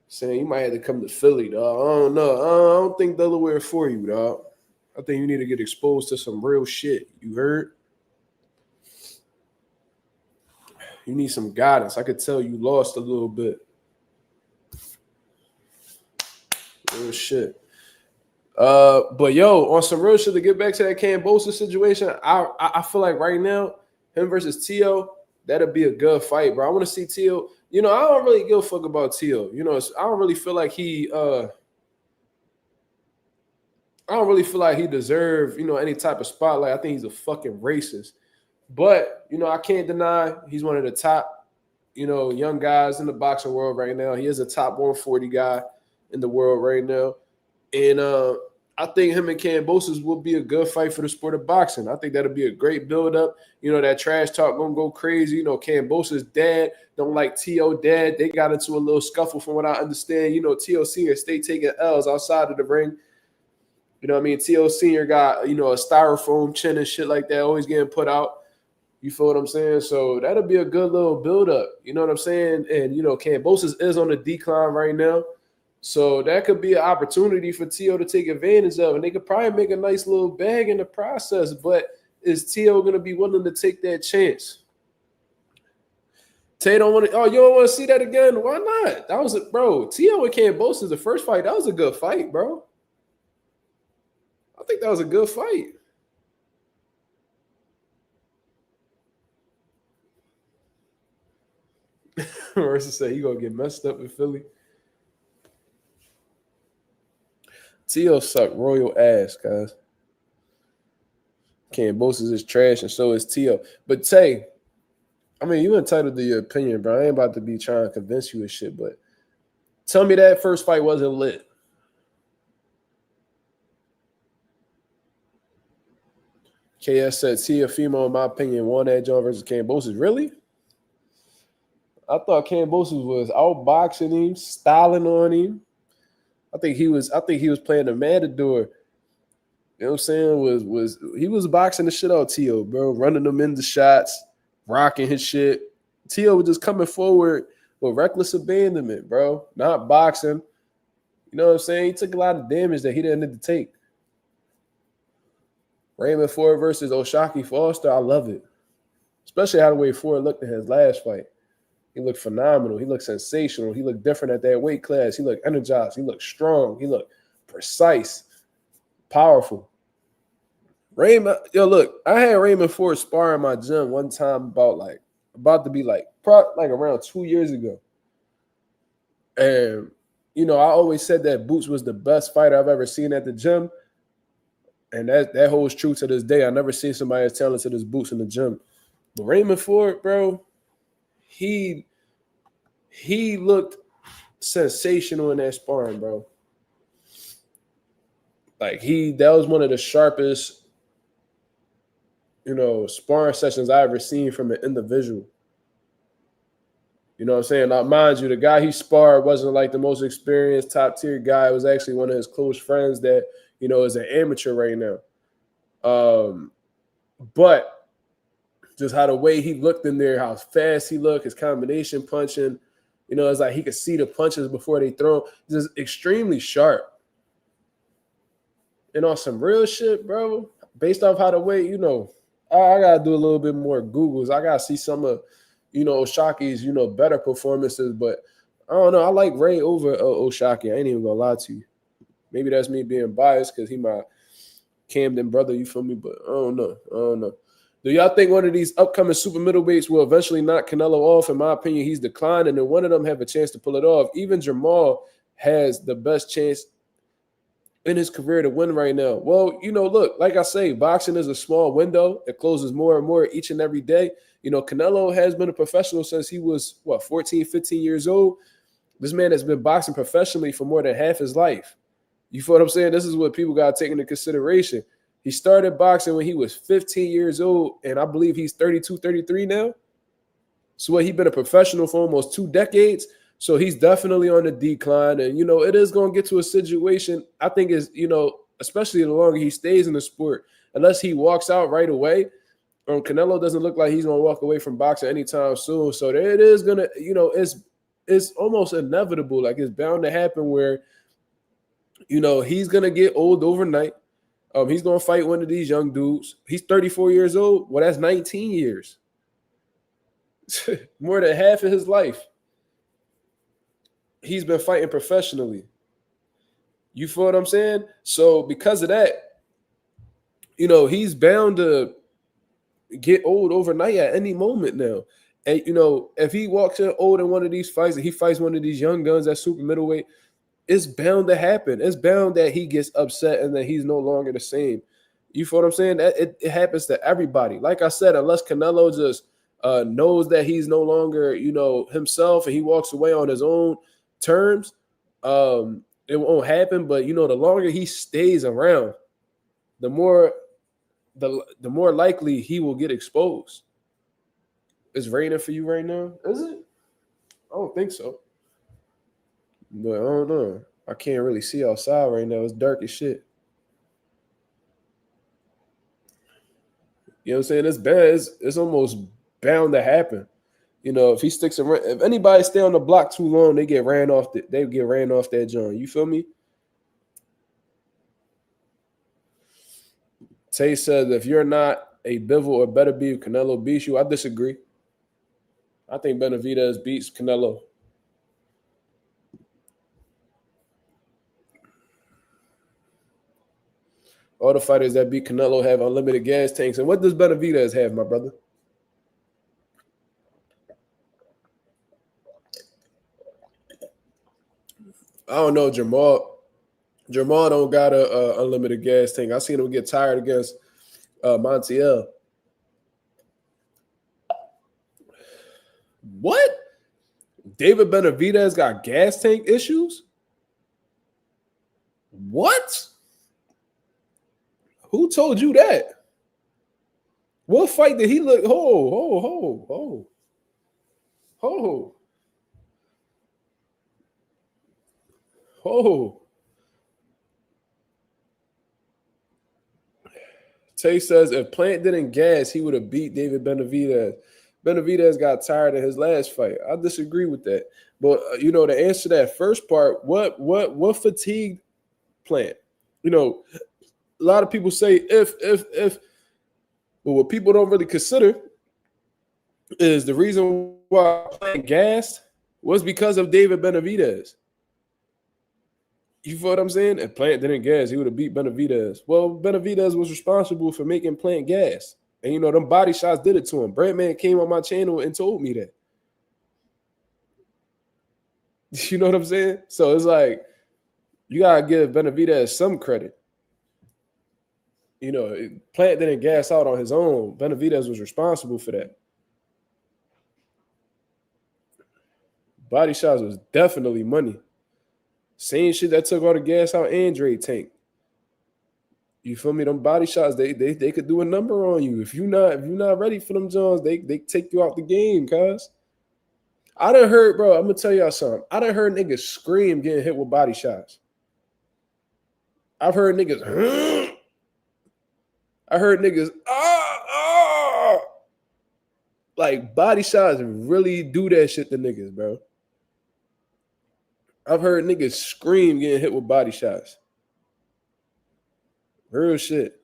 Saying you might have to come to Philly, dog. I don't know. I don't think Delaware for you, dog. I think you need to get exposed to some real shit. You heard? You need some guidance. I could tell you lost a little bit. Real shit. But yo, on some real shit, to get back to that Kambosos situation, I feel like right now, him versus Tio, that'll be a good fight, bro. I want to see Tio. You know, I don't really give a fuck about Tio. You know, I don't really feel like he deserves, you know, any type of spotlight. I think he's a fucking racist. But, you know, I can't deny he's one of the top, you know, young guys in the boxing world right now. He is a top 140 guy in the world right now. And I think him and Kambosos will be a good fight for the sport of boxing. I think that'll be a great build-up. You know, that trash talk gonna go crazy. You know, Kambosos' dad don't like T.O. dad. They got into a little scuffle from what I understand. You know, T.O. Sr. stay taking L's outside of the ring. You know what I mean? T.O. Sr. got, you know, a styrofoam chin and shit like that, always getting put out. You feel what I'm saying? So that'll be a good little build-up. You know what I'm saying? And, you know, Kambosos is on the decline right now. So that could be an opportunity for T.O. to take advantage of. And they could probably make a nice little bag in the process. But is T.O. going to be willing to take that chance? Tay don't want to. Oh, you don't want to see that again? Why not? That was bro. T.O. and Kambosos, the first fight, that was a good fight, bro. I think that was a good fight. Marissa said he gonna get messed up in Philly. T.O. suck royal ass, guys. Kambosos is trash, and so is T.O. But Tay, I mean, you entitled to your opinion, bro. I ain't about to be trying to convince you of shit, but tell me that first fight wasn't lit. KS said Tia female, in my opinion, won that John versus Kambosos. Really? I thought Kambosos was outboxing him, styling on him. I think he was playing the matador. You know what I'm saying? He was boxing the shit out of T.O., bro, running them into shots, rocking his shit. T.O. was just coming forward with reckless abandonment, bro. Not boxing. You know what I'm saying? He took a lot of damage that he didn't need to take. Raymond Ford versus Oshaki Foster, I love it. Especially how the way Ford looked in his last fight. He looked phenomenal. He looked sensational. He looked different at that weight class. He looked energized. He looked strong. He looked precise, powerful. Raymond, yo, look, I had Raymond Ford spar in my gym one time about to be around 2 years ago. And, you know, I always said that Boots was the best fighter I've ever seen at the gym. And that holds true to this day. I never seen somebody as talented as Boots in the gym. But Raymond Ford, bro, he looked sensational in that sparring, bro. Like that was one of the sharpest, you know, sparring sessions I ever seen from an individual. You know what I'm saying? Now, mind you, the guy he sparred wasn't like the most experienced top tier guy. It was actually one of his close friends that, you know, is an amateur right now. But just how the way he looked in there, how fast he looked, his combination punching, you know, it's like he could see the punches before they throw. Just extremely sharp. And on some real shit, bro, based off how the way, you know, I got to do a little bit more Googles. I got to see some of, you know, Oshaki's, you know, better performances. But I don't know. I like Ray over Oshaki. I ain't even going to lie to you. Maybe that's me being biased because he my Camden brother, you feel me? But I don't know. Do y'all think one of these upcoming super middleweights will eventually knock Canelo off? In my opinion, he's declined, and then one of them have a chance to pull it off. Even Jamal has the best chance in his career to win right now. Well, you know, look, like I say, boxing is a small window. It closes more and more each and every day. You know, Canelo has been a professional since he was, 14, 15 years old. This man has been boxing professionally for more than half his life. You feel what I'm saying? This is what people got to take into consideration. He started boxing when he was 15 years old, and I believe he's 32, 33 now. So what, he been a professional for almost 2 decades. So he's definitely on the decline. And, it is going to get to a situation, I think is, especially the longer he stays in the sport, unless he walks out right away. Canelo doesn't look like he's going to walk away from boxing anytime soon. So there it is going to, it's almost inevitable. Like, it's bound to happen where, he's going to get old overnight. He's going to fight one of these young dudes. He's 34 years old. Well, that's 19 years. More than half of his life he's been fighting professionally. You feel what I'm saying? So because of that, he's bound to get old overnight at any moment now. And, if he walks in old in one of these fights and he fights one of these young guns at super middleweight, it's bound to happen. It's bound that he gets upset and that he's no longer the same. You feel what I'm saying? It happens to everybody. Like I said, unless Canelo just knows that he's no longer, himself, and he walks away on his own terms, it won't happen. But, the longer he stays around, the more likely he will get exposed. It's raining for you right now? Is it? I don't think so. But I don't know. I can't really see outside right now. It's dark as shit. You know what I'm saying? It's bad. It's almost bound to happen. If he sticks around, if anybody stay on the block too long, they get ran off that joint. You feel me? Tay says, if you're not a Bivol or better be if Canelo beats you. I disagree. I think Benavidez beats Canelo. All the fighters that beat Canelo have unlimited gas tanks. And what does Benavidez have, my brother? I don't know, Jamal. Jamal don't got a unlimited gas tank. I seen him get tired against Montiel. What? David Benavidez got gas tank issues? What? Who told you that? What fight did he look? Ho. Tay says if Plant didn't gas, he would have beat David Benavidez. Benavidez got tired in his last fight. I disagree with that. But to answer that first part, what fatigued Plant? A lot of people say if but what people don't really consider is the reason why Plant gassed was because of David Benavidez. You feel what I'm saying? If Plant didn't gas, he would have beat Benavidez. Well, Benavidez was responsible for making Plant gas. And, them body shots did it to him. Breadman came on my channel and told me that. You know what I'm saying? So it's like, you got to give Benavidez some credit. Plant didn't gas out on his own. Benavidez was responsible for that. Body shots was definitely money. Same shit that took all the gas out Andre tank. You feel me? Them body shots, they could do a number on you. If you're not ready for them Jones, they take you out the game, cuz. I done heard, bro, I'm gonna tell y'all something. I done heard niggas scream getting hit with body shots. I've heard niggas, I heard niggas, like body shots really do that shit to niggas, bro. I've heard niggas scream getting hit with body shots. Real shit.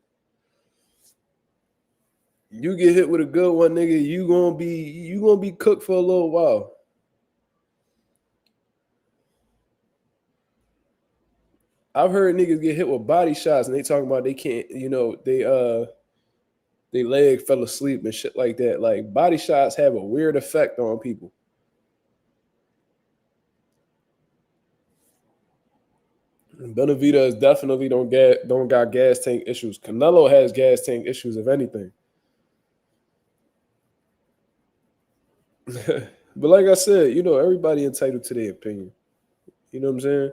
You get hit with a good one, nigga, you gonna be cooked for a little while. I've heard niggas get hit with body shots and they talking about they can't, they leg fell asleep and shit like that. Like body shots have a weird effect on people. Benavidez definitely don't got gas tank issues. Canelo has gas tank issues, if anything. But like I said, everybody entitled to their opinion. You know what I'm saying?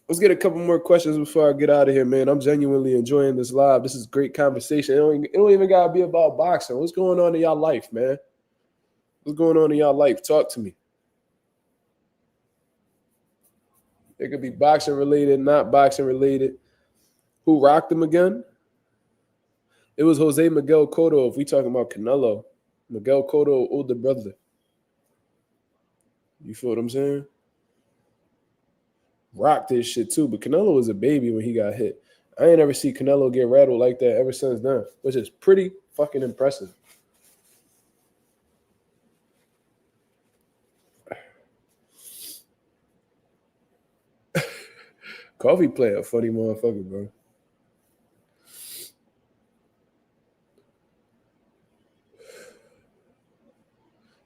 Let's get a couple more questions before I get out of here, man. I'm genuinely enjoying this live. This is great conversation. It don't even gotta be about boxing. What's going on in y'all life, man? What's going on in y'all life? Talk to me. It could be boxing related, not boxing related. Who rocked him again? It was Jose Miguel Cotto. If we talking about Canelo, Miguel Cotto, older brother. You feel what I'm saying? Rocked his shit too, but Canelo was a baby when he got hit. I ain't ever see Canelo get rattled like that ever since then, which is pretty fucking impressive. Coffee play a funny motherfucker, bro.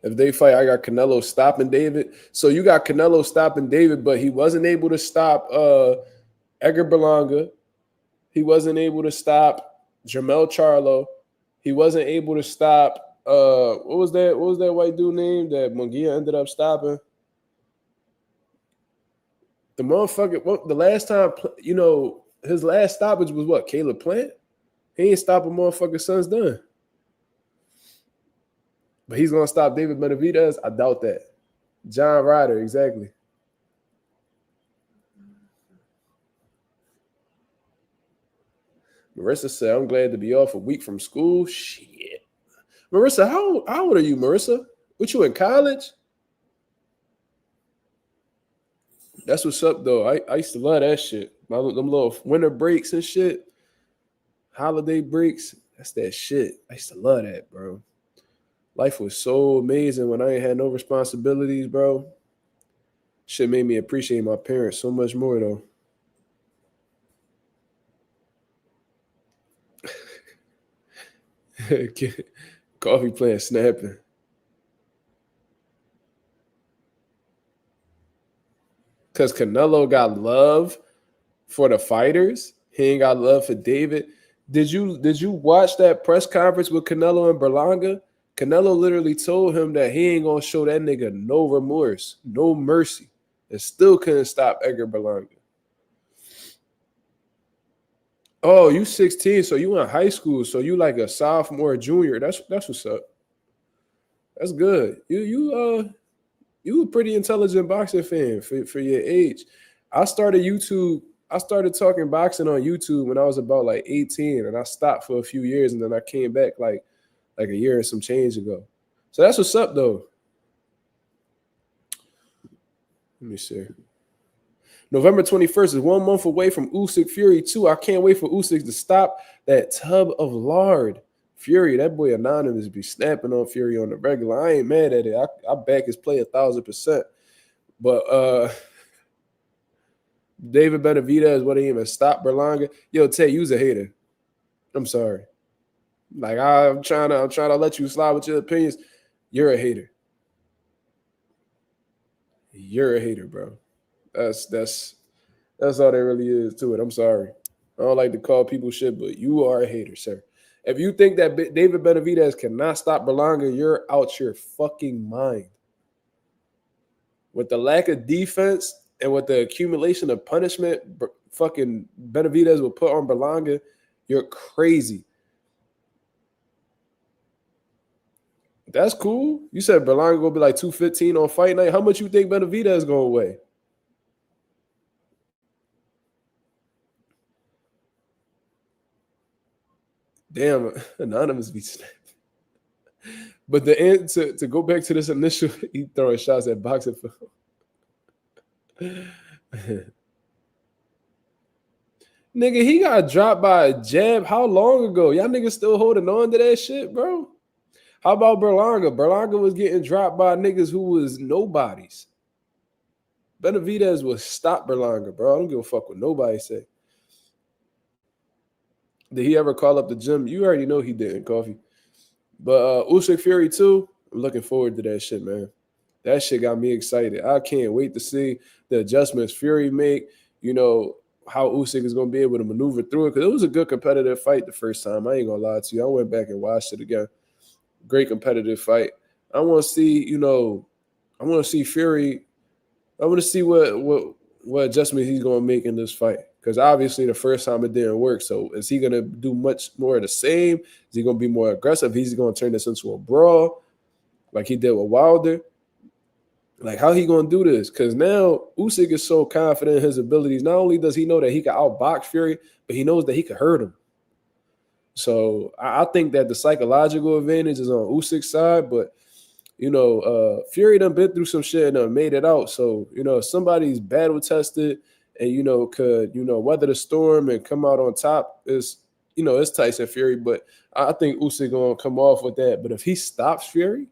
If they fight, I got Canelo stopping David. So you got Canelo stopping David, but he wasn't able to stop Edgar Berlanga. He wasn't able to stop Jermell Charlo. He wasn't able to stop what was that white dude name that Munguia ended up stopping? The motherfucker, the last time, his last stoppage was what? Caleb Plant? He ain't stopping motherfucker son's done. But he's going to stop David Benavidez? I doubt that. John Ryder, exactly. Marissa said, I'm glad to be off a week from school. Shit. Marissa, how old are you, Marissa? What, you in college? That's what's up, though. I used to love that shit. Them little winter breaks and shit. Holiday breaks. That's that shit. I used to love that, bro. Life was so amazing when I ain't had no responsibilities, bro. Shit made me appreciate my parents so much more, though. Coffee plant snapping. Because Canelo got love for the fighters. He ain't got love for David. Did you watch that press conference with Canelo and Berlanga? Canelo literally told him that he ain't gonna show that nigga no remorse, no mercy, and still couldn't stop Edgar Berlanga. Oh, you 16, so you in high school, so you like a sophomore, junior. That's what's up. That's good. You a pretty intelligent boxing fan for your age. I started talking boxing on YouTube when I was about like 18, and I stopped for a few years, and then I came back like a year and some change ago. So that's what's up, though. Let me see. November 21st is 1 month away from Usyk Fury 2. I can't wait for Usyk to stop that tub of lard. Fury, that boy Anonymous be snapping on Fury on the regular. I ain't mad at it. I back his play 1,000%. But David Benavidez wouldn't even stop Berlanga. Yo, Tay, you's a hater. I'm sorry. Like I'm trying to let you slide with your opinions. You're a hater. You're a hater, bro. That's all there really is to it. I'm sorry. I don't like to call people shit, but you are a hater, sir. If you think that David Benavidez cannot stop Berlanga, you're out your fucking mind. With the lack of defense and with the accumulation of punishment fucking Benavidez will put on Berlanga, you're crazy. That's cool. You said Berlanga gonna be like 215 on fight night. How much you think Benavidez gonna weigh? Damn, Anonymous be snapping. But the end to go back to this initial, he throwing shots at boxing film. Nigga, he got dropped by a jab how long ago? Y'all niggas still holding on to that shit, bro? How about Berlanga? Berlanga was getting dropped by niggas who was nobodies. Benavidez will stop Berlanga, bro. I don't give a fuck what nobody say. Did he ever call up the gym? You already know he didn't, Coffee. But Usyk Fury 2, I'm looking forward to that shit, man. That shit got me excited. I can't wait to see the adjustments Fury make, how Usyk is going to be able to maneuver through it. Because it was a good competitive fight the first time. I ain't going to lie to you. I went back and watched it again. Great competitive fight. I want to see, I want to see Fury. I want to see what adjustments he's going to make in this fight. Because obviously the first time it didn't work. So is he going to do much more of the same? Is he going to be more aggressive? He's going to turn this into a brawl. like he did with Wilder. Like, how he gonna do this? Because now Usyk is so confident in his abilities. Not only does he know that he can outbox Fury, but he knows that he can hurt him. So I think that the psychological advantage is on Usyk's side, but Fury done been through some shit and done made it out. So, if somebody's battle tested and, could, weather the storm and come out on top, it's Tyson Fury. But I think Usyk gonna come off with that. But if he stops Fury,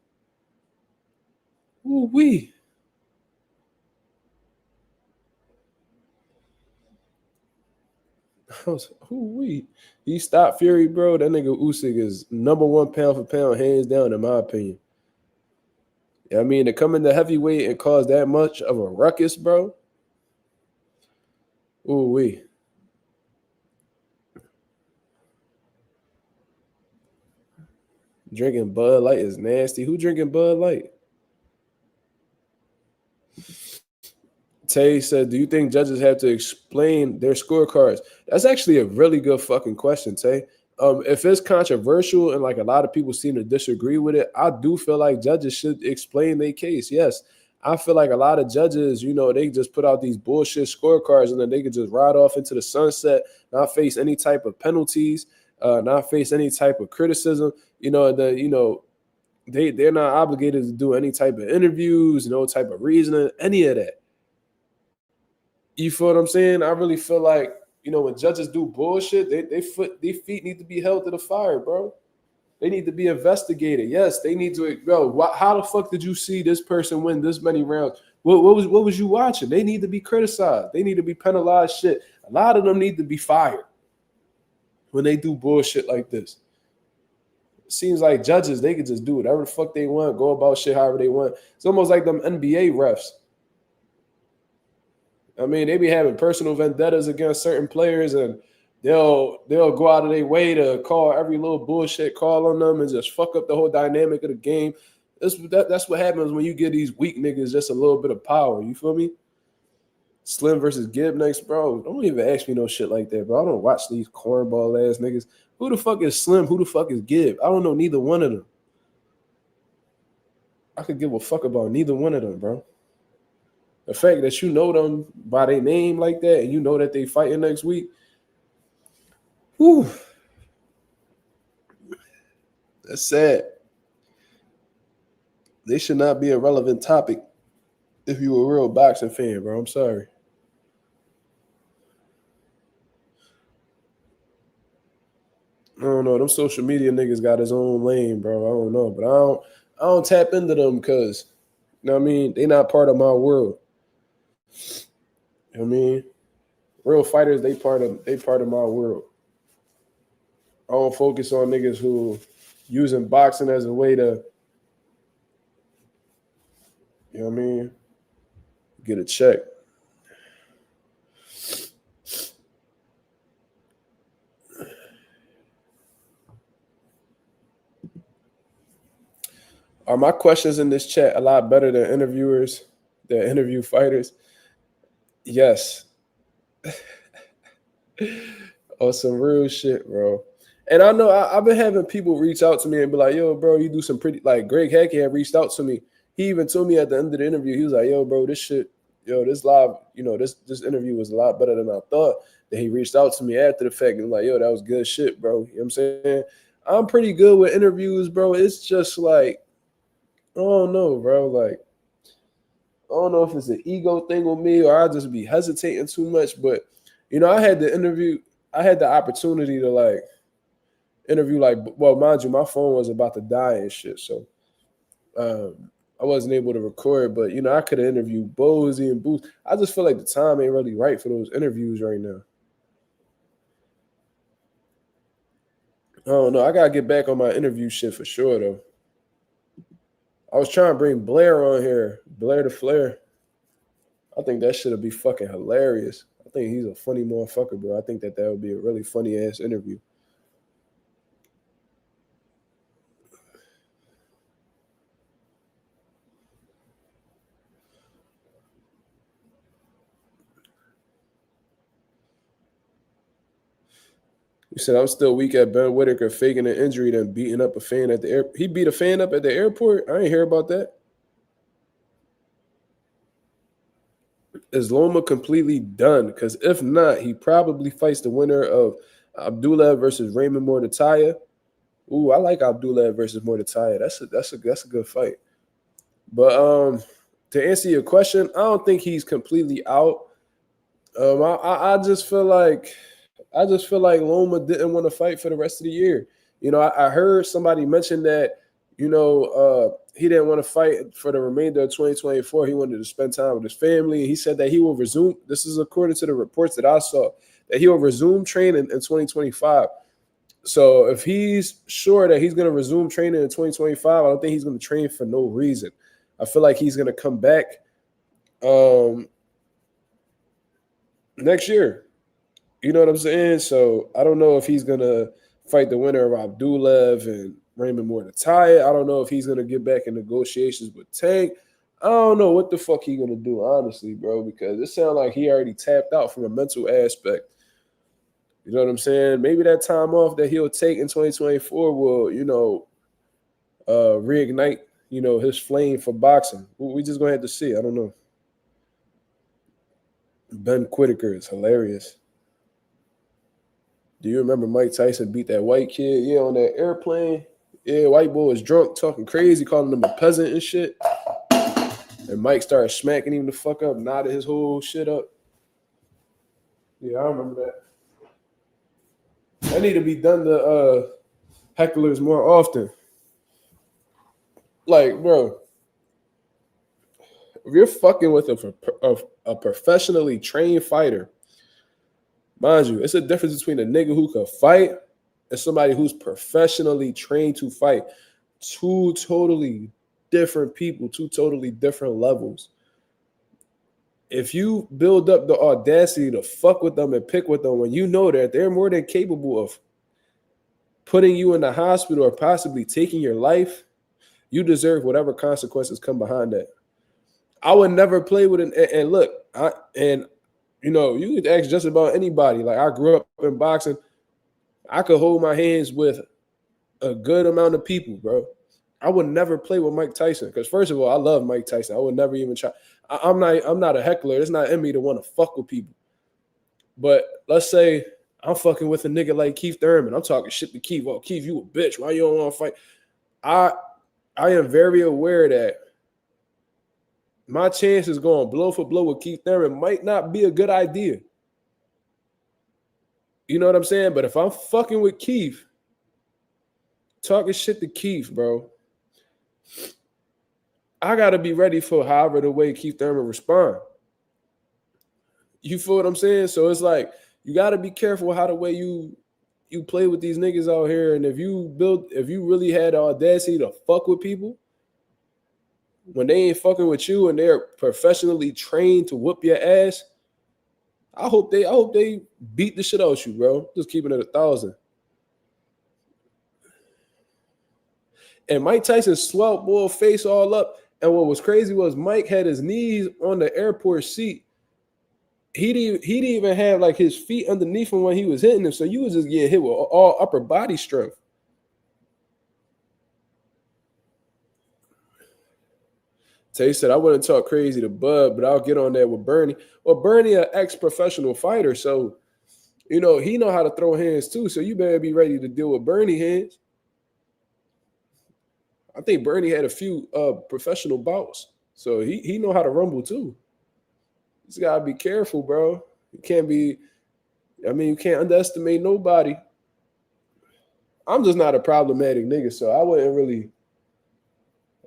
ooh-wee. Ooh-wee. He stopped Fury, bro. That nigga Usyk is number one pound for pound, hands down, in my opinion. I mean, to come into heavyweight and cause that much of a ruckus, bro. Ooh-wee. Drinking Bud Light is nasty. Who drinking Bud Light? Tay said, do you think judges have to explain their scorecards? That's actually a really good fucking question, Tay. If it's controversial and like a lot of people seem to disagree with it, I do feel like judges should explain their case. Yes. I feel like a lot of judges, they just put out these bullshit scorecards and then they could just ride off into the sunset, not face any type of penalties, not face any type of criticism, they're not obligated to do any type of interviews, no type of reasoning, any of that. You feel what I'm saying? I really feel like, when judges do bullshit, their feet need to be held to the fire, bro. They need to be investigated. Yes, they need to. Bro, how the fuck did you see this person win this many rounds? What was you watching? They need to be criticized. They need to be penalized. Shit, a lot of them need to be fired when they do bullshit like this. It seems like judges, they could just do whatever the fuck they want, go about shit however they want. It's almost like them NBA refs. I mean, they be having personal vendettas against certain players, and they'll go out of their way to call every little bullshit call on them and just fuck up the whole dynamic of the game. That's what happens when you give these weak niggas just a little bit of power. You feel me? Slim versus Gibb next, bro. Don't even ask me no shit like that, bro. I don't watch these cornball ass niggas. Who the fuck is Slim? Who the fuck is Gibb? I don't know neither one of them. I could give a fuck about neither one of them, bro. The fact that you know them by their name like that and you know that they fighting next week, whew, that's sad. They should not be a relevant topic if you a real boxing fan, bro. I'm sorry. I don't know. Them social media niggas got his own lane, bro. I don't know. But I don't tap into them because, you know what I mean? They not part of my world. You know what I mean? Real fighters, they part of my world. I don't focus on niggas who using boxing as a way to, you know what I mean, get a check. Are my questions in this chat a lot better than interviewers that interview fighters? Yes. On some real shit, bro. And I know I've been having people reach out to me and be like, yo, bro, you do some pretty, like Greg Hackett had reached out to me. He even told me at the end of the interview, he was like, yo, bro, this shit, this live, this interview was a lot better than I thought. Then he reached out to me after the fact and like, yo, that was good shit, bro. You know what I'm saying? I'm pretty good with interviews, bro. It's just like, I don't know, bro. Like, I don't know if it's an ego thing with me or I just be hesitating too much. But, I had the opportunity to like interview, like, well, mind you, my phone was about to die and shit. So I wasn't able to record, but, I could have interviewed Bozy and Booth. I just feel like the time ain't really right for those interviews right now. I don't know. I got to get back on my interview shit for sure, though. I was trying to bring Blair on here, Blair the Flair. I think that shit'll be fucking hilarious. I think he's a funny motherfucker, bro. I think that would be a really funny ass interview. You said I'm still weak at Ben Whitaker faking an injury, then beating up a fan at the air. He beat a fan up at the airport. I ain't hear about that. Is Loma completely done? Because if not, he probably fights the winner of Abdullah versus Raymond Mortataya. Ooh, I like Abdullah versus Mortataya. That's a good fight. But to answer your question, I don't think he's completely out. I just feel like Loma didn't want to fight for the rest of the year. I heard somebody mention that he didn't want to fight for the remainder of 2024. He wanted to spend time with his family. He said that he will resume. This is according to the reports that I saw, that he will resume training in 2025. So if he's sure that he's going to resume training in 2025, I don't think he's going to train for no reason. I feel like he's going to come back next year. You know what I'm saying? So I don't know if he's going to fight the winner of Abdullah and Raymond Mortataya. I don't know if he's going to get back in negotiations with Tank. I don't know what the fuck he's going to do, honestly, bro, because it sounds like he already tapped out from a mental aspect. You know what I'm saying? Maybe that time off that he'll take in 2024 will, reignite, his flame for boxing. We just going to have to see. I don't know. Ben Whitaker is hilarious. Do you remember Mike Tyson beat that white kid? Yeah, on that airplane. Yeah, white boy was drunk, talking crazy, calling him a peasant and shit. And Mike started smacking him the fuck up, nodded his whole shit up. Yeah, I remember that. That need to be done to hecklers more often. Like, bro, if you're fucking with a professionally trained fighter, mind you, it's a difference between a nigga who could fight and somebody who's professionally trained to fight. Two totally different people, two totally different levels. If you build up the audacity to fuck with them and pick with them when you know that they're more than capable of putting you in the hospital or possibly taking your life, you deserve whatever consequences come behind that. I would never play with and look, you could ask just about anybody. Like, I grew up in boxing. I could hold my hands with a good amount of people, bro. I would never play with Mike Tyson because, first of all, I love Mike Tyson. I would never even try. I'm not a heckler. It's not in me to want to fuck with people. But let's say I'm fucking with a nigga like Keith Thurman. I'm talking shit to Keith. Oh, Keith, you a bitch. Why you don't want to fight? I am very aware that my chances going blow for blow with Keith Thurman might not be a good idea. You know what I'm saying? But if I'm fucking with Keith, talking shit to Keith, bro, I gotta be ready for however the way Keith Thurman respond. You feel what I'm saying? So it's like you gotta be careful how the way you play with these niggas out here. And if you really had the audacity to fuck with people when they ain't fucking with you and they're professionally trained to whoop your ass, I hope they beat the shit out you, bro. Just keeping it 1,000. And Mike Tyson swelled boy face all up. And what was crazy was Mike had his knees on the airport seat. He didn't even have like his feet underneath him when he was hitting him. So you was just getting hit with all upper body strength. Tay said, I wouldn't talk crazy to Bud, but I'll get on that with Bernie. Well, Bernie, an ex-professional fighter, so, he know how to throw hands too, so you better be ready to deal with Bernie hands. I think Bernie had a few professional bouts, so he know how to rumble too. You just got to be careful, bro. You can't underestimate nobody. I'm just not a problematic nigga, so I wouldn't really.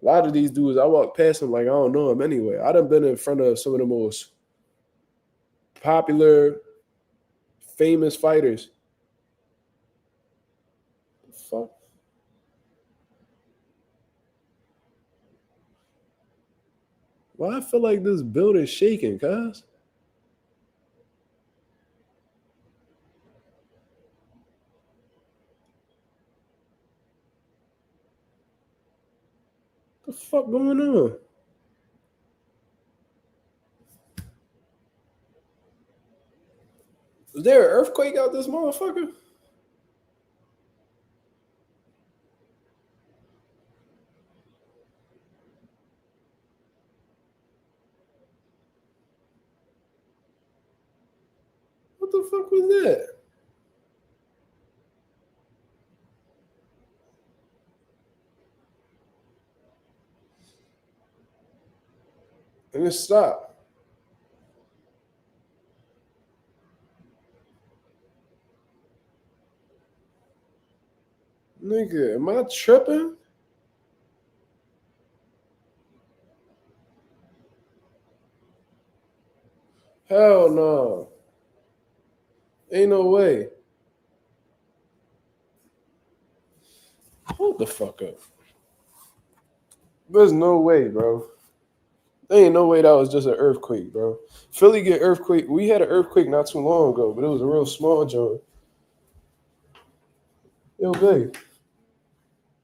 A lot of these dudes, I walk past them like I don't know them anyway. I done been in front of some of the most popular, famous fighters. The fuck? Why I feel like this building's shaking, cuz? The fuck going on? Is there an earthquake out this motherfucker? What the fuck was that? And it stopped. Nigga, am I tripping? Hell no. Ain't no way. Hold the fuck up. There's no way, bro. There ain't no way that was just an earthquake, bro. Philly get earthquake. We had an earthquake not too long ago, but it was a real small joint. Yo, babe.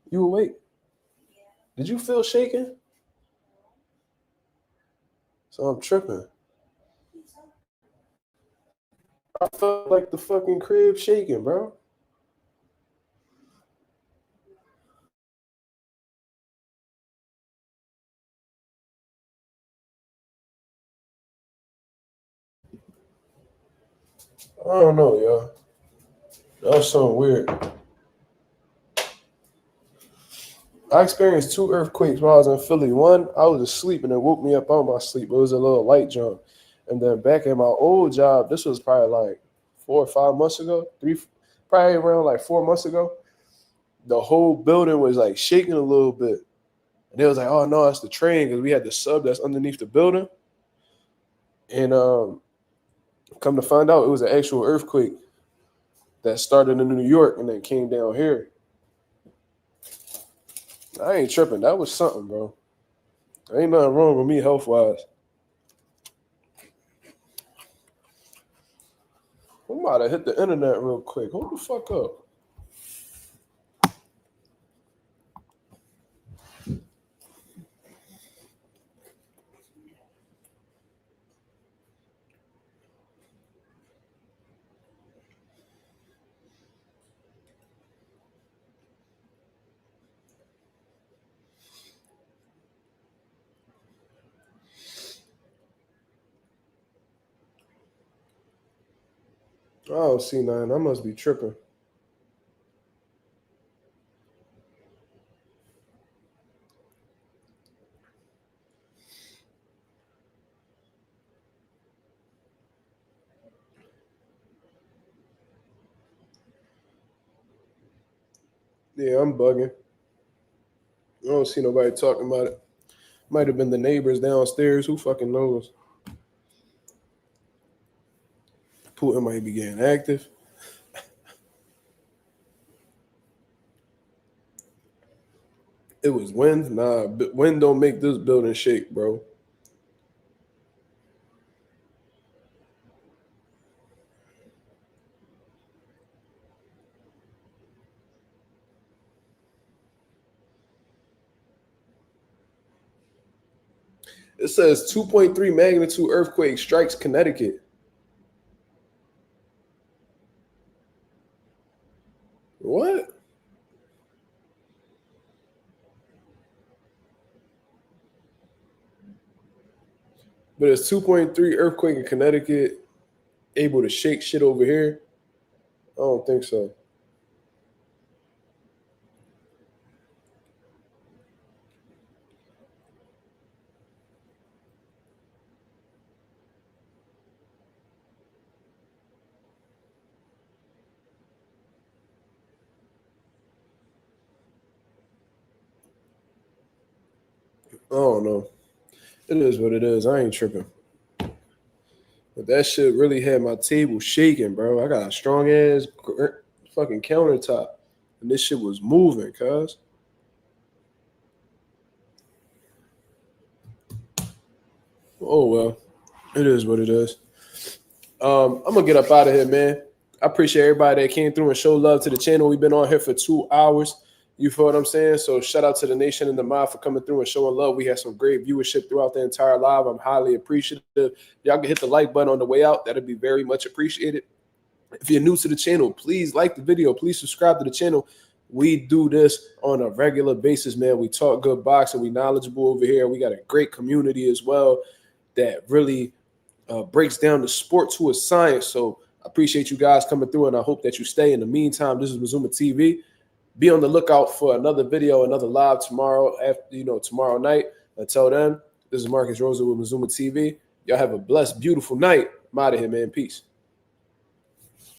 You awake? Did you feel shaking? So I'm tripping. I felt like the fucking crib shaking, bro. I don't know, y'all. That was something weird. I experienced 2 earthquakes while I was in Philly. One, I was asleep and it woke me up out of my sleep. It was a little light jump. And then back at my old job, this was probably like 4 or 5 months ago, probably around like 4 months ago. The whole building was like shaking a little bit. And it was like, oh no, that's the train because we had the sub that's underneath the building. And come to find out, it was an actual earthquake that started in New York and then came down here. I ain't tripping. That was something, bro. Ain't nothing wrong with me health-wise. I'm about to hit the internet real quick. Hold the fuck up. I don't see nothing. I must be tripping. Yeah, I'm bugging. I don't see nobody talking about it. Might have been the neighbors downstairs. Who fucking knows? Putin might be getting active. It was wind. Nah, wind don't make this building shake, bro. It says 2.3 magnitude earthquake strikes Connecticut. What? But it's 2.3 earthquake in Connecticut able to shake shit over here? I don't think so. I don't know. It is what it is. I ain't tripping. But that shit really had my table shaking, bro. I got a strong ass fucking countertop. And this shit was moving, cuz. Oh well. It is what it is. I'm gonna get up out of here, man. I appreciate everybody that came through and showed love to the channel. We've been on here for 2 hours. You feel what I'm saying? So shout out to the nation and the mob for coming through and showing love. We had some great viewership throughout the entire live. I'm highly appreciative. Y'all can hit the like button on the way out. That'd be very much appreciated. If you're new to the channel, please like the video. Please subscribe to the channel. We do this on a regular basis, man. We talk good boxing. We knowledgeable over here. We got a great community as well that really breaks down the sport to a science. So appreciate you guys coming through, and I hope that you stay. In the meantime, this is MarkMazuma TV. Be on the lookout for another video, another live tomorrow tomorrow night. Until then, this is Marcus Rosa with MarkMazuma TV. Y'all have a blessed, beautiful night. I'm out of here, man. Peace.